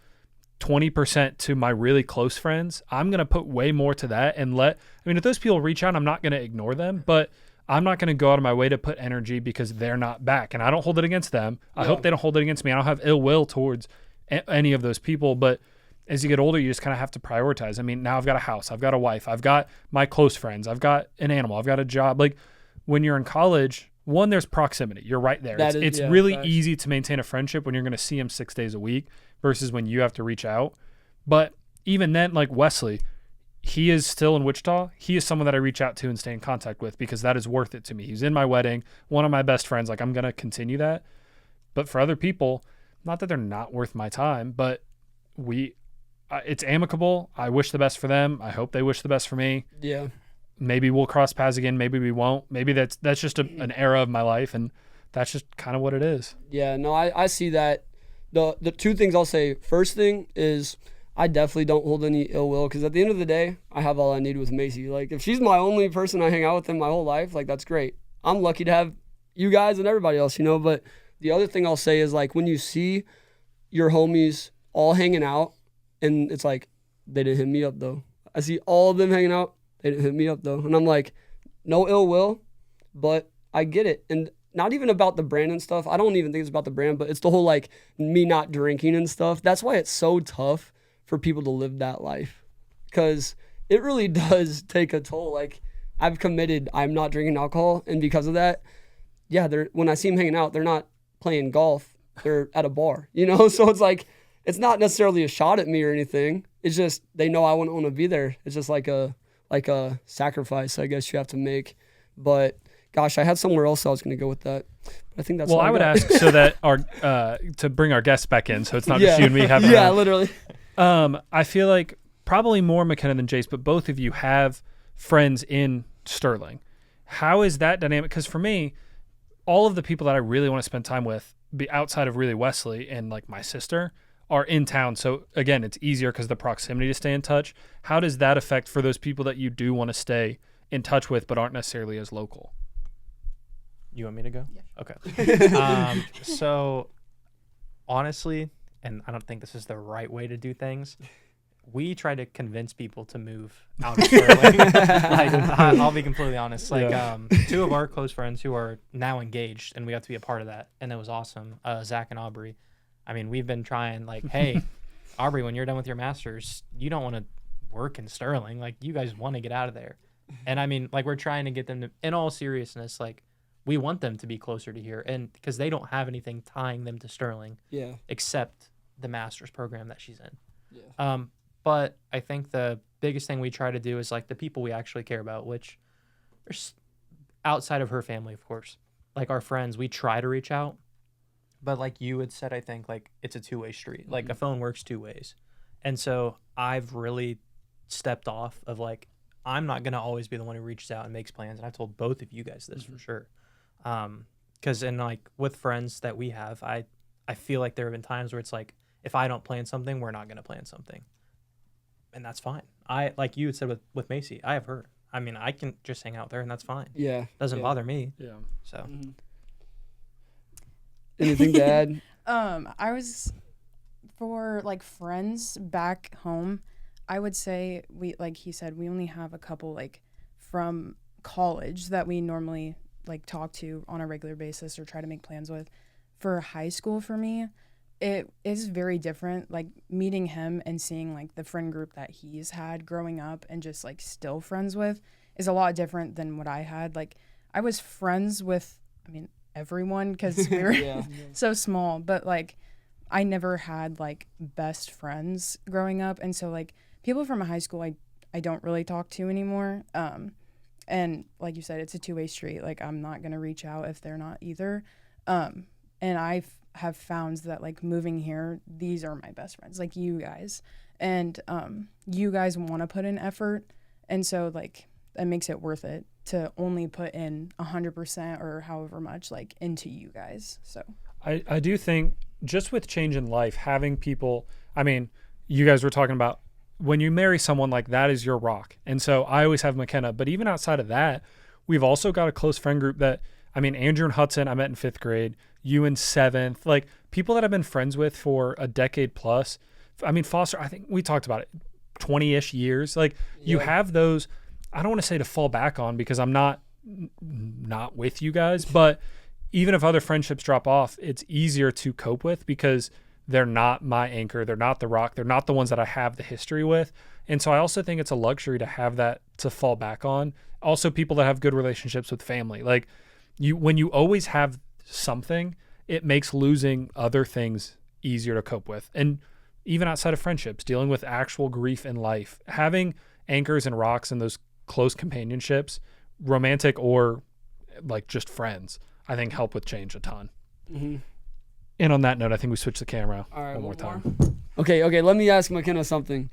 20% to my really close friends, I'm going to put way more to that and if those people reach out, I'm not going to ignore them, but I'm not going to go out of my way to put energy because they're not back. And I don't hold it against them. I hope they don't hold it against me. I don't have ill will towards any of those people, but as you get older, you just kind of have to prioritize. I mean, now I've got a house, I've got a wife, I've got my close friends, I've got an animal, I've got a job. Like when you're in college, one, there's proximity. You're right there. It's really easy to maintain a friendship when you're going to see them 6 days a week versus when you have to reach out. But even then, like Wesley, he is still in Wichita. He is someone that I reach out to and stay in contact with because that is worth it to me. He's in my wedding, one of my best friends. Like I'm going to continue that. But for other people, not that they're not worth my time, but it's amicable. I wish the best for them. I hope they wish the best for me. Yeah. Maybe we'll cross paths again. Maybe we won't. Maybe that's just an era of my life, and that's just kind of what it is. Yeah, no, I see that. The two things I'll say. First thing is I definitely don't hold any ill will because at the end of the day, I have all I need with Macy. Like if she's my only person I hang out with in my whole life, like that's great. I'm lucky to have you guys and everybody else, But the other thing I'll say is like when you see your homies all hanging out, and it's like they didn't hit me up though. I see all of them hanging out. They didn't hit me up though. And I'm like, no ill will, but I get it. And not even about the brand and stuff. I don't even think it's about the brand, but it's the whole like me not drinking and stuff. That's why it's so tough for people to live that life because it really does take a toll. Like I've committed, I'm not drinking alcohol. And because of that, yeah, when I see them hanging out, they're not playing golf. They're at a bar, So it's like, it's not necessarily a shot at me or anything. It's just, they know I wouldn't want to be there. It's just like a sacrifice, I guess you have to make. But gosh, I had somewhere else I was going to go with that. But I think that's I would ask so that our to bring our guests back in, so it's not just you and me having. Yeah, literally. I feel like probably more Makenna than Jayce, but both of you have friends in Sterling. How is that dynamic? Because for me, all of the people that I really want to spend time with, be outside of really Wesley and like my sister, are in town. So again, it's easier because of the proximity to stay in touch. How does that affect for those people that you do want to stay in touch with but aren't necessarily as local? You want me to go? Yeah. Okay. So honestly, and I don't think this is the right way to do things, we try to convince people to move out of Sterling. I'll be completely honest. Two of our close friends who are now engaged, and we got to be a part of that, and it was awesome. Zach and Aubrey. I mean, we've been trying, like, hey, Aubrey, when you're done with your master's, you don't want to work in Sterling. Like, you guys want to get out of there. And, I mean, like, we're trying to get them to, in all seriousness, like, we want them to be closer to here. And because they don't have anything tying them to Sterling except the master's program that she's in. Yeah. But I think the biggest thing we try to do is, like, the people we actually care about, which are outside of her family, of course. Like, our friends, we try to reach out. But like you had said, I think like it's a two-way street. Like a phone works two ways. And so I've really stepped off of like, I'm not going to always be the one who reaches out and makes plans. And I've told both of you guys this for sure. Because in like with friends that we have, I feel like there have been times where it's like, if I don't plan something, we're not going to plan something. And that's fine. Like you had said with Macy, I have her. I mean, I can just hang out there and that's fine. Yeah. Doesn't bother me. Yeah. So. Mm-hmm. Anything to add? I was for like friends back home. I would say like he said, we only have a couple like from college that we normally like talk to on a regular basis or try to make plans with. For high school, for me, it is very different. Like meeting him and seeing like the friend group that he's had growing up and just like still friends with is a lot different than what I had. Like I was friends with, everyone because we were so small, but like I never had like best friends growing up, and so like people from high school I don't really talk to anymore, and like you said, it's a two-way street. Like I'm not gonna reach out if they're not either, and I have found that like moving here, these are my best friends, like you guys, and you guys want to put in effort, and so like that makes it worth it to only put in 100% or however much like into you guys. So I do think just with change in life, having people, you guys were talking about when you marry someone, like, that is your rock. And so I always have Makenna. But even outside of that, we've also got a close friend group that, I mean, Andrew and Hudson, I met in 5th grade, you in 7th, like, people that I've been friends with for a decade plus. I mean, Foster, I think we talked about it, 20-ish years. Like, you have those, I don't want to say to fall back on because I'm not with you guys, but even if other friendships drop off, it's easier to cope with because they're not my anchor. They're not the rock. They're not the ones that I have the history with. And so I also think it's a luxury to have that to fall back on. Also, people that have good relationships with family. Like, when you always have something, it makes losing other things easier to cope with. And even outside of friendships, dealing with actual grief in life, having anchors and rocks and those close companionships, romantic or like just friends, I think help with change a ton. Mm-hmm. And on that note, I think we switch the camera All right, one more time. Okay. Let me ask Makenna something.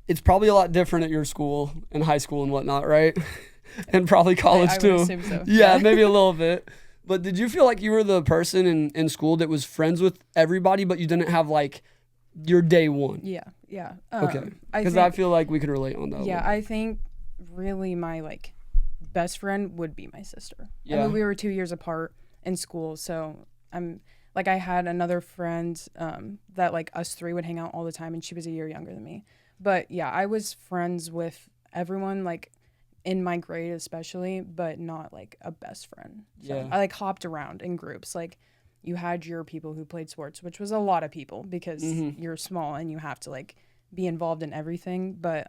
It's probably a lot different at your school and high school and whatnot, right? And probably college I too. would assume so. Yeah, maybe a little bit. But did you feel like you were the person in school that was friends with everybody, but you didn't have like your day one? Yeah. Okay. Because I feel like we could relate on that. Yeah, I think really my like best friend would be my sister. Yeah. I mean, we were 2 years apart in school, so I'm like, I had another friend that like us three would hang out all the time, and she was a year younger than me. But yeah, I was friends with everyone, like in my grade especially, but not like a best friend. So Yeah. I like hopped around in groups. Like, you had your people who played sports, which was a lot of people because you're small and you have to like be involved in everything. But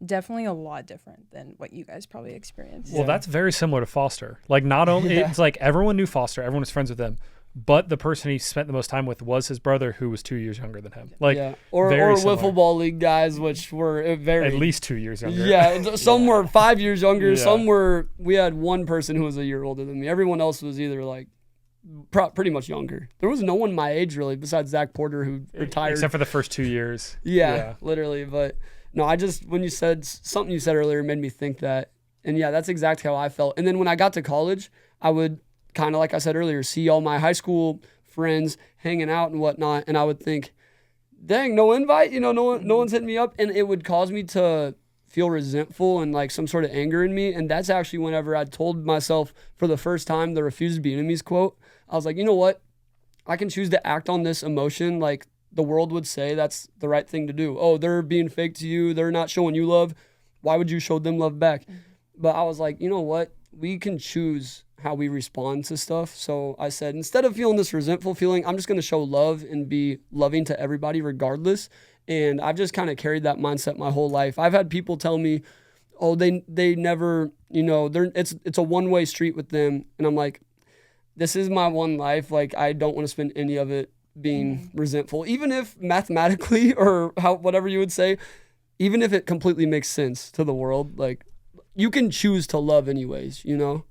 definitely a lot different than what you guys probably experienced. Well, that's very similar to Foster. Like, not only it's like everyone knew Foster, everyone was friends with him, but the person he spent the most time with was his brother, who was 2 years younger than him. Like, or very similar. wiffle ball league guys, which were very At least 2 years younger. Yeah, some were 5 years younger. Yeah. Some were. We had one person who was a year older than me. Everyone else was either like pretty much younger. There was no one my age really, besides Zach Porter, who retired. Except for the first 2 years. Yeah, literally. But no, I just, when you said something you said earlier made me think that, and yeah, that's exactly how I felt. And then when I got to college, I would kind of, like I said earlier, see all my high school friends hanging out and whatnot, and I would think, dang, no invite, no one's hitting me up, and it would cause me to feel resentful and like some sort of anger in me. And that's actually whenever I told myself for the first time the refuse to be enemies quote. I was like, you know what? I can choose to act on this emotion like the world would say that's the right thing to do. Oh, they're being fake to you. They're not showing you love. Why would you show them love back? But I was like, you know what? We can choose how we respond to stuff. So I said, instead of feeling this resentful feeling, I'm just going to show love and be loving to everybody regardless. And I've just kind of carried that mindset my whole life. I've had people tell me, oh, they never, it's a one-way street with them. And I'm like, this is my one life. Like, I don't want to spend any of it being resentful, even if mathematically or whatever you would say, even if it completely makes sense to the world, like, you can choose to love anyways,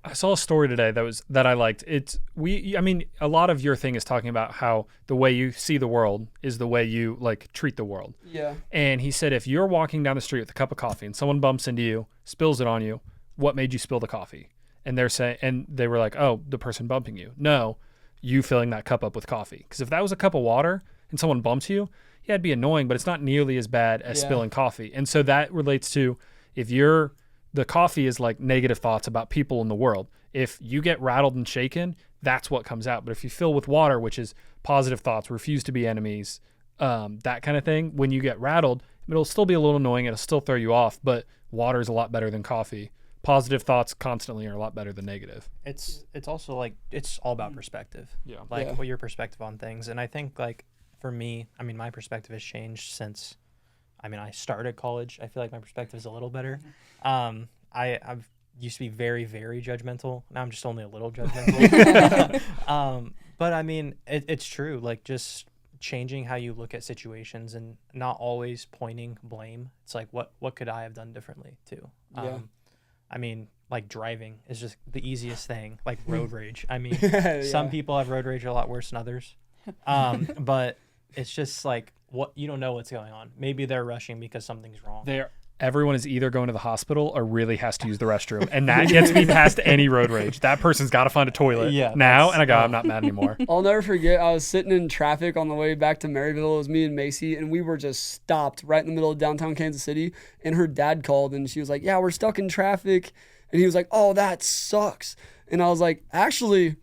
I saw a story today that I liked. A lot of your thing is talking about how the way you see the world is the way you like treat the world. Yeah. And he said, if you're walking down the street with a cup of coffee and someone bumps into you, spills it on you, what made you spill the coffee? And they were like, oh, the person bumping you. No, you filling that cup up with coffee. Because if that was a cup of water and someone bumps you, yeah, it'd be annoying, but it's not nearly as bad as spilling coffee. And so that relates to the coffee is like negative thoughts about people in the world. If you get rattled and shaken, that's what comes out. But if you fill with water, which is positive thoughts, refuse to be enemies, that kind of thing, when you get rattled, it'll still be a little annoying. It'll still throw you off, but water is a lot better than coffee. Positive thoughts constantly are a lot better than negative. It's also like, it's all about perspective. Yeah. What your perspective on things. And I think like for me, my perspective has changed since I started college. I feel like my perspective is a little better. I've used to be very, very judgmental. Now I'm just only a little judgmental. But it's true. Like, just changing how you look at situations and not always pointing blame. It's like, what could I have done differently too? Yeah. Like driving is just the easiest thing. Like road rage. Some Yeah. people have road rage a lot worse than others. But it's just like, what, you don't know what's going on. Maybe they're rushing because something's wrong. everyone is either going to the hospital or really has to use the restroom. And that gets me past any road rage. That person's got to find a toilet now. And I go, I'm not mad anymore. I'll never forget, I was sitting in traffic on the way back to Maryville. It was me and Macy, and we were just stopped right in the middle of downtown Kansas City. And her dad called, and she was like, yeah, we're stuck in traffic. And he was like, oh, that sucks. And I was like, actually,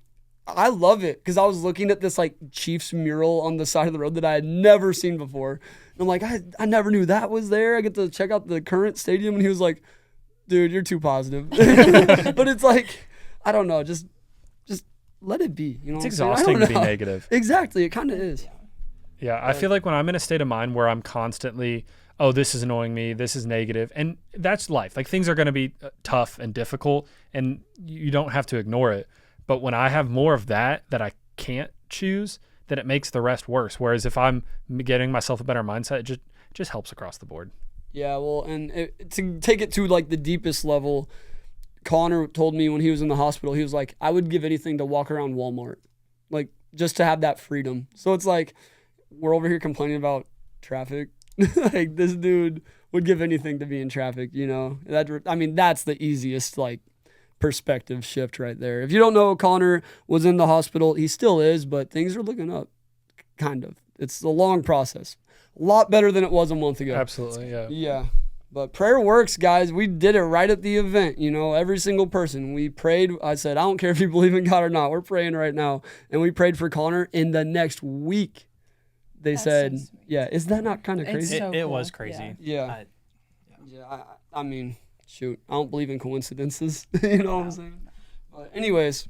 I love it, because I was looking at this like Chiefs mural on the side of the road that I had never seen before. And I'm like, I never knew that was there. I get to check out the current stadium. And he was like, dude, you're too positive. But it's like, I don't know, just let it be. You know, it's exhausting to be negative. Exactly, it kind of is. Yeah, I feel like when I'm in a state of mind where I'm constantly, oh, this is annoying me, this is negative, and that's life. Like, things are going to be tough and difficult, and you don't have to ignore it. But when I have more of that I can't choose, then it makes the rest worse. Whereas if I'm getting myself a better mindset, it just helps across the board. Yeah, well, and to take it to like the deepest level, Connor told me when he was in the hospital, he was like, I would give anything to walk around Walmart, like just to have that freedom. So it's like, we're over here complaining about traffic. Like, this dude would give anything to be in traffic, you know? That's the easiest, like, perspective shift right there. If you don't know, Connor was in the hospital. He still is, but things are looking up, kind of. It's a long process. A lot better than it was a month ago. Absolutely, yeah. Yeah. But prayer works, guys. We did it right at the event, you know, every single person. We prayed. I said, I don't care if you believe in God or not. We're praying right now. And we prayed for Connor. In the next week, they said, so yeah, is that not kind of crazy? So It cool. was crazy. Yeah. I mean, shoot, I don't believe in coincidences. You know what I'm saying? But anyways,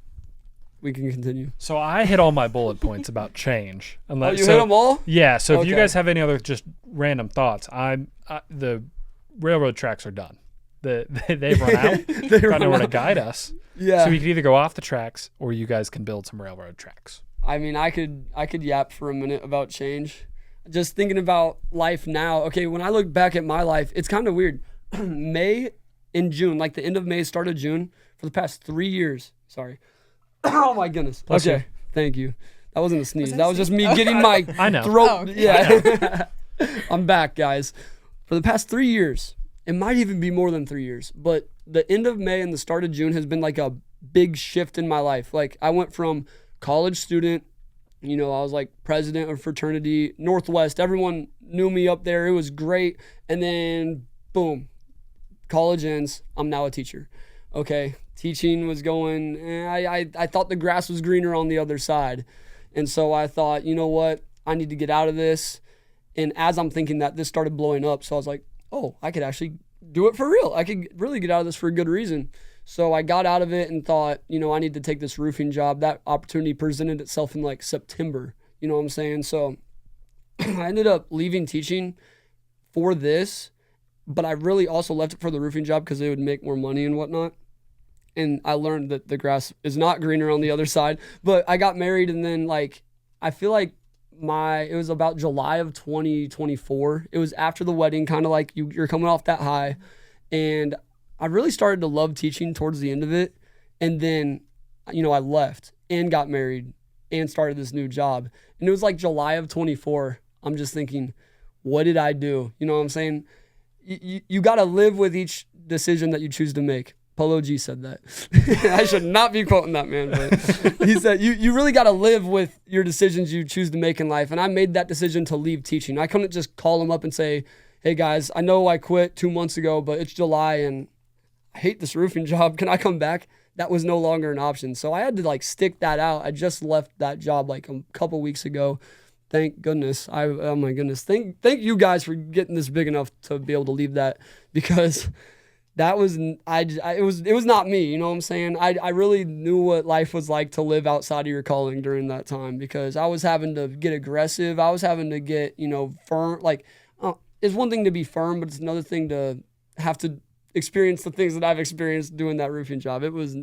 we can continue. So I hit all my bullet points about change. You hit them all? Yeah. So if you Okay. guys have any other just random thoughts, the railroad tracks are done. They've run out. They Got run nowhere to out. guide us. Yeah. So we could either go off the tracks or you guys can build some railroad tracks. I mean, I could yap for a minute about change. Just thinking about life now. Okay, when I look back at my life, it's kind of weird. May and June, like the end of May, start of June, for the past 3 years. Sorry. Oh my goodness. Bless Okay, you. thank you. That wasn't a sneeze. That was just me getting my I know. throat. Oh, okay. Yeah. I'm back, guys. For the past 3 years, it might even be more than 3 years, but the end of May and the start of June has been like a big shift in my life. Like, I went from college student, you know, I was like president of fraternity, Northwest. Everyone knew me up there. It was great. And then, boom, college ends. I'm now a teacher. Okay, teaching was going, I thought the grass was greener on the other side. And so I thought, you know what? I need to get out of this. And as I'm thinking that, this started blowing up. So I was like, oh, I could actually do it for real. I could really get out of this for a good reason. So I got out of it and thought, you know, I need to take this roofing job. That opportunity presented itself in like September. You know what I'm saying? So I ended up leaving teaching for this, but I really also left it for the roofing job because it would make more money and whatnot. And I learned that the grass is not greener on the other side. But I got married, and then like I feel like it was about July of 2024. It was after the wedding, kind of like you're coming off that high. And I really started to love teaching towards the end of it. And then, you know, I left and got married and started this new job. And it was like July of 24. I'm just thinking, what did I do? You know what I'm saying? You got to live with each decision that you choose to make. Polo G said that. I should not be quoting that man, but he said, you really got to live with your decisions you choose to make in life. And I made that decision to leave teaching. I couldn't just call him up and say, hey guys, I know I quit 2 months ago, but it's July and I hate this roofing job. Can I come back? That was no longer an option. So I had to like stick that out. I just left that job like a couple weeks ago. Thank goodness. Oh my goodness. Thank you guys for getting this big enough to be able to leave that, because that was, it was not me. You know what I'm saying? I really knew what life was like to live outside of your calling during that time, because I was having to get aggressive. I was having to get, you know, firm. Like, it's one thing to be firm, but it's another thing to have to experience the things that I've experienced doing that roofing job. It was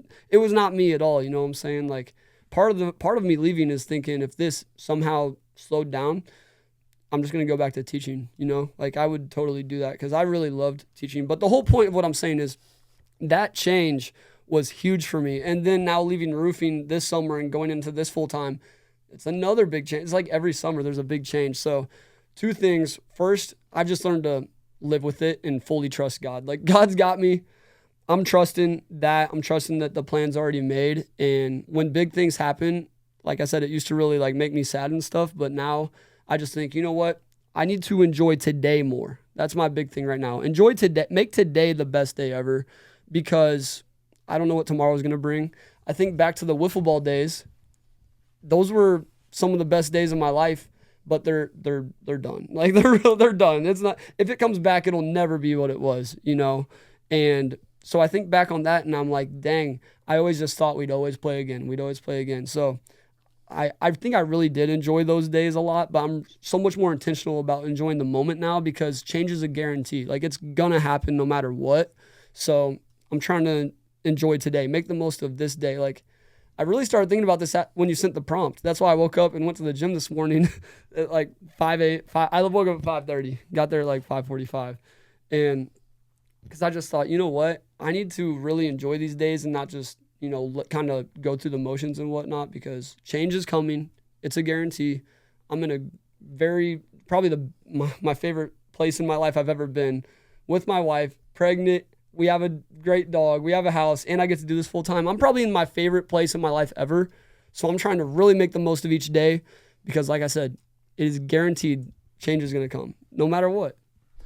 not me at all. You know what I'm saying? Like, part of me leaving is thinking, if this somehow slowed down, I'm just going to go back to teaching, you know? Like, I would totally do that because I really loved teaching. But the whole point of what I'm saying is that change was huge for me. And then now leaving roofing this summer and going into this full time, it's another big change. It's like every summer there's a big change. So 2 things. First, I've just learned to live with it and fully trust God. Like, God's got me. I'm trusting that. I'm trusting that the plan's already made. And when big things happen, like I said, it used to really like make me sad and stuff. But now I just think, you know what? I need to enjoy today more. That's my big thing right now. Enjoy today. Make today the best day ever, because I don't know what tomorrow's going to bring. I think back to the wiffle ball days. Those were some of the best days of my life, but they're done. Like, they're done. It's not, if it comes back, it'll never be what it was, you know? And so I think back on that and I'm like, dang, I always just thought we'd always play again. We'd always play again. So I think I really did enjoy those days a lot, but I'm so much more intentional about enjoying the moment now, because change is a guarantee. Like, it's going to happen no matter what. So I'm trying to enjoy today, make the most of this day. Like, I really started thinking about this when you sent the prompt. That's why I woke up and went to the gym this morning at like 5. I woke up at 5:30, got there at like 5:45. And because I just thought, you know what? I need to really enjoy these days and not just, you know, kind of go through the motions and whatnot, because change is coming. It's a guarantee. I'm in a probably my favorite place in my life I've ever been, with my wife, pregnant. We have a great dog. We have a house, and I get to do this full time. I'm probably in my favorite place in my life ever. So I'm trying to really make the most of each day, because like I said, it is guaranteed change is going to come no matter what,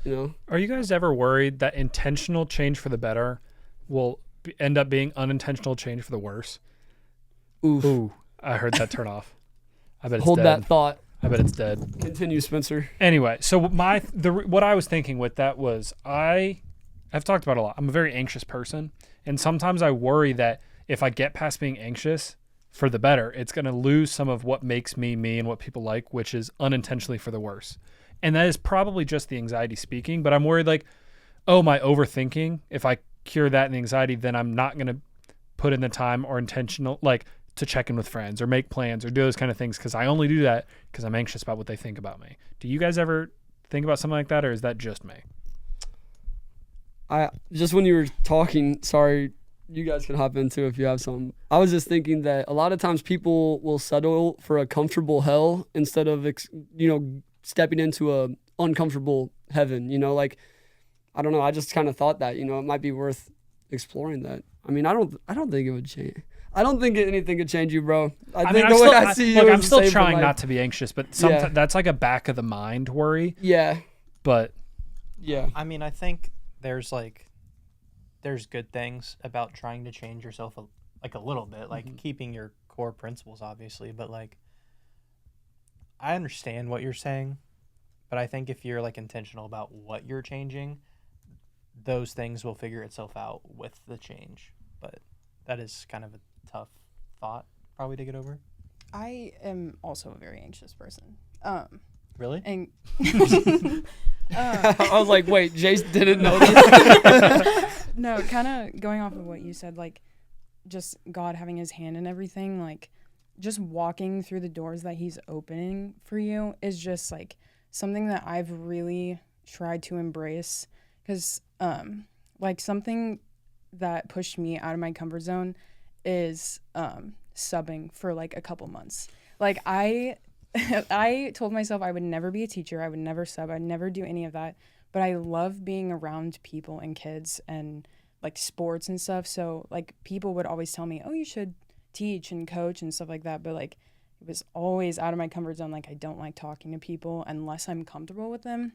you know? Are you guys ever worried that intentional change for the better will end up being unintentional change for the worse? Oof. Ooh, I heard that turn off. I bet it's Hold dead. that thought. I bet it's dead. Continue, Spencer. Anyway, so what I was thinking with that was I've talked about a lot. I'm a very anxious person, and sometimes I worry that if I get past being anxious for the better, it's going to lose some of what makes me me and what people like, which is unintentionally for the worse. And that is probably just the anxiety speaking, but I'm worried like, oh, my overthinking, if I cure that and the anxiety, then I'm not going to put in the time or intentional, like, to check in with friends or make plans or do those kind of things, because I only do that because I'm anxious about what they think about me. Do you guys ever think about something like that, or is that just me? I just, when you were talking, sorry, you guys can hop into if you have some. I was just thinking that a lot of times people will settle for a comfortable hell instead of, stepping into a uncomfortable heaven, you know, like, I don't know. I just kind of thought that, you know, it might be worth exploring that. I mean, I don't think it would change. I don't think anything could change you, bro. I think the way I see you. Look, is I'm the still same for trying life. not to be anxious, but sometimes that's like a back of the mind worry. Yeah. But Yeah. I mean, I think there's good things about trying to change yourself a little bit, like keeping your core principles, obviously. But like, I understand what you're saying, but I think if you're like intentional about what you're changing, those things will figure itself out with the change. But that is kind of a tough thought probably to get over. I am also a very anxious person. Really? And I was like, wait, Jayce didn't know this. no, kind of going off of what you said, like, just God having his hand in everything, like, just walking through the doors that he's opening for you is just, like, something that I've really tried to embrace. Because, like, something that pushed me out of my comfort zone is subbing for, like, a couple months. Like, I told myself I would never be a teacher. I would never sub. I'd never do any of that. But I love being around people and kids and, like, sports and stuff. So, like, people would always tell me, oh, you should teach and coach and stuff like that. But, like, it was always out of my comfort zone. Like, I don't like talking to people unless I'm comfortable with them.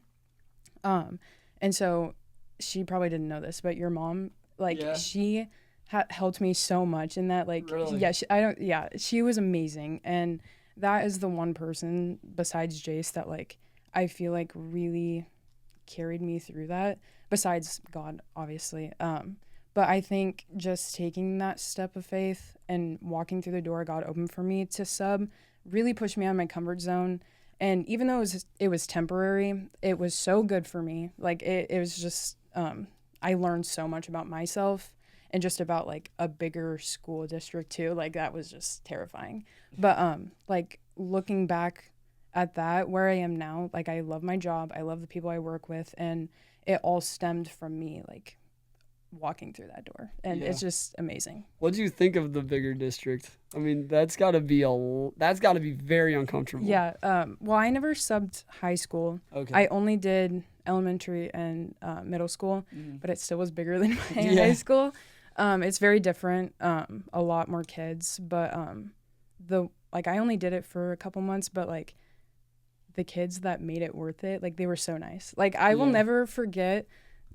And so she probably didn't know this, but your mom, like, she helped me so much in that, like, Really? She was amazing. And that is the one person besides Jayce that, like, I feel like really carried me through that, besides God, obviously. But I think just taking that step of faith and walking through the door God opened for me to sub really pushed me out of my comfort zone. And even though it was temporary, it was so good for me. Like, it was just, I learned so much about myself and just about, like, a bigger school district too. Like, that was just terrifying. But, like, looking back at that, where I am now, like, I love my job. I love the people I work with. And it all stemmed from me, like, walking through that door, and Yeah. it's just amazing. What do you think of the bigger district? I mean, that's got to be very uncomfortable. Yeah. Well, I never subbed high school. Okay. I only did elementary and middle school, but it still was bigger than my Yeah. high school. It's very different. A lot more kids, but I only did it for a couple months, but like the kids that made it worth it, like they were so nice. Like I will never forget,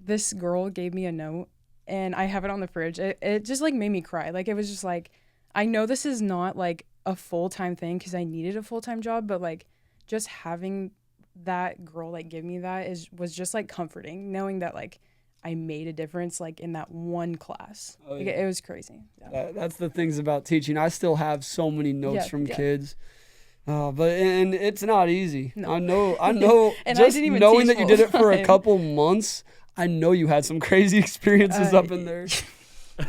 this girl gave me a note, and I have it on the fridge. It just like made me cry. Like it was just like, I know this is not like a full-time thing because I needed a full-time job, but like just having that girl like give me that was just like comforting, knowing that like I made a difference like in that one class. Oh, Like, yeah. it was crazy. Yeah. That's the things about teaching. I still have so many notes from kids. And it's not easy. No. I know. And I just didn't even knowing teach that you did it for a full-time. couple months, I know you had some crazy experiences up in there.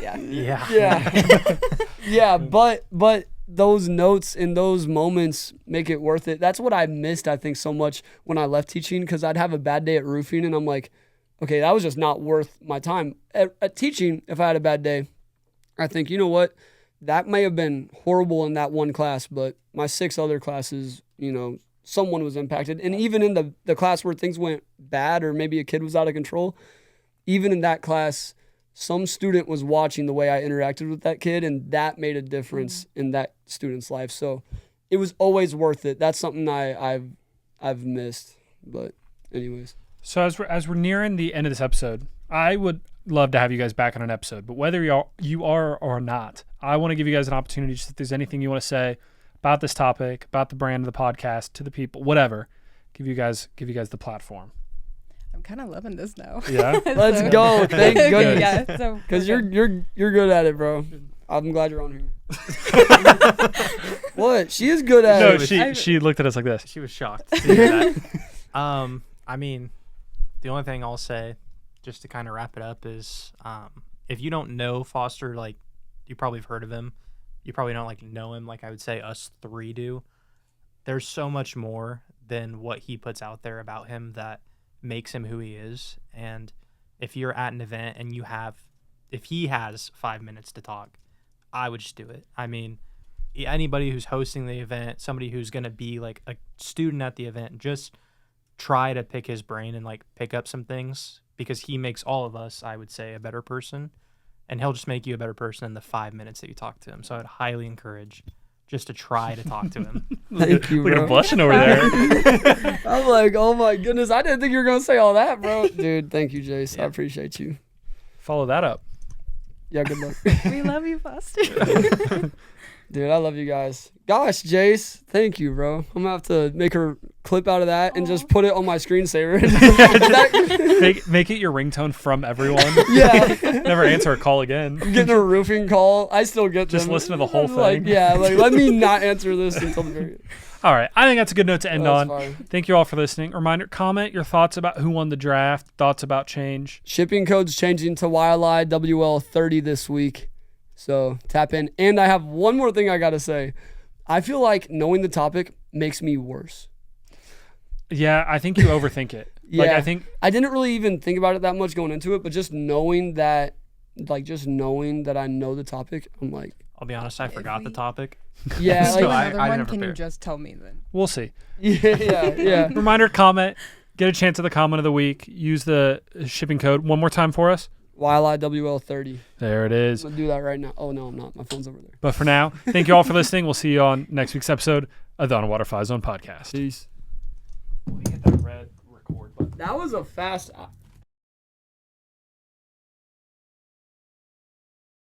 Yeah. Yeah. Yeah. Yeah, but those notes in those moments make it worth it. That's what I missed, I think, so much when I left teaching, because I'd have a bad day at roofing and I'm like, okay, that was just not worth my time. At teaching, if I had a bad day, I think, you know what? That may have been horrible in that one class, but my 6 other classes, you know, someone was impacted. And even in the class where things went bad or maybe a kid was out of control, even in that class, some student was watching the way I interacted with that kid, and that made a difference in that student's life. So it was always worth it. That's something I've missed. But anyways. So as we're nearing the end of this episode, I would love to have you guys back on an episode. But whether you are or not, I want to give you guys an opportunity. Just if there's anything you want to say about this topic, about the brand of the podcast, to the people, whatever, give you guys the platform. I'm kind of loving this now. Yeah. Let's So- go. Thank goodness. Yeah. So Because we're good. you're good at it, bro. I'm glad you're on here. What? She is good at No, it. she looked at us like this. She was shocked to hear that. I mean, the only thing I'll say, just to kind of wrap it up, is if you don't know Foster, like, you probably have heard of him. You probably don't like know him like I would say us 3 do. There's so much more than what he puts out there about him that makes him who he is. And if you're at an event and if he has 5 minutes to talk, I would just do it. I mean, anybody who's hosting the event, somebody who's going to be like a student at the event, just try to pick his brain and like pick up some things, because he makes all of us, I would say, a better person, and he'll just make you a better person in the 5 minutes that you talk to him. So I would highly encourage just to try to talk to him. Thank you, Look at bro. him blushing over there. I'm like, oh my goodness, I didn't think you were gonna say all that, bro. Dude, thank you, Jayce. I appreciate you. Follow that up. Yeah, good luck. We love you, Foster. Dude, I love you guys. Gosh, Jayce, thank you, bro. I'm gonna have to make her clip out of that and just put it on my screensaver. Make it your ringtone from everyone. Yeah. Never answer a call again. I'm getting a roofing call. I still get Just them. listen to the whole Like, thing. yeah, like let me not answer this until the very end. All right. I think that's a good note to end That's on. fine. Thank you all for listening. Reminder, comment your thoughts about who won the draft, thoughts about change. Shipping code's changing to YLIWL30 this week. So tap in. And I have one more thing I gotta say. I feel like knowing the topic makes me worse. Yeah, I think you overthink it. Yeah. Like, I think I didn't really even think about it that much going into it, but just knowing that I know the topic, I'm like, I'll be honest, I forgot the topic. yeah, So Do like, another I one. never Can you prepared. just tell me then? we'll see. yeah. Reminder, comment, get a chance at the comment of the week. Use the shipping code one more time for us. YLIWL30. There it is. I'll do that right now. Oh, no, I'm not. My phone's over there. But for now, thank you all for listening. We'll see you on next week's episode of the Underwater Fly Zone podcast. Peace. Hit that red record button. That was a fast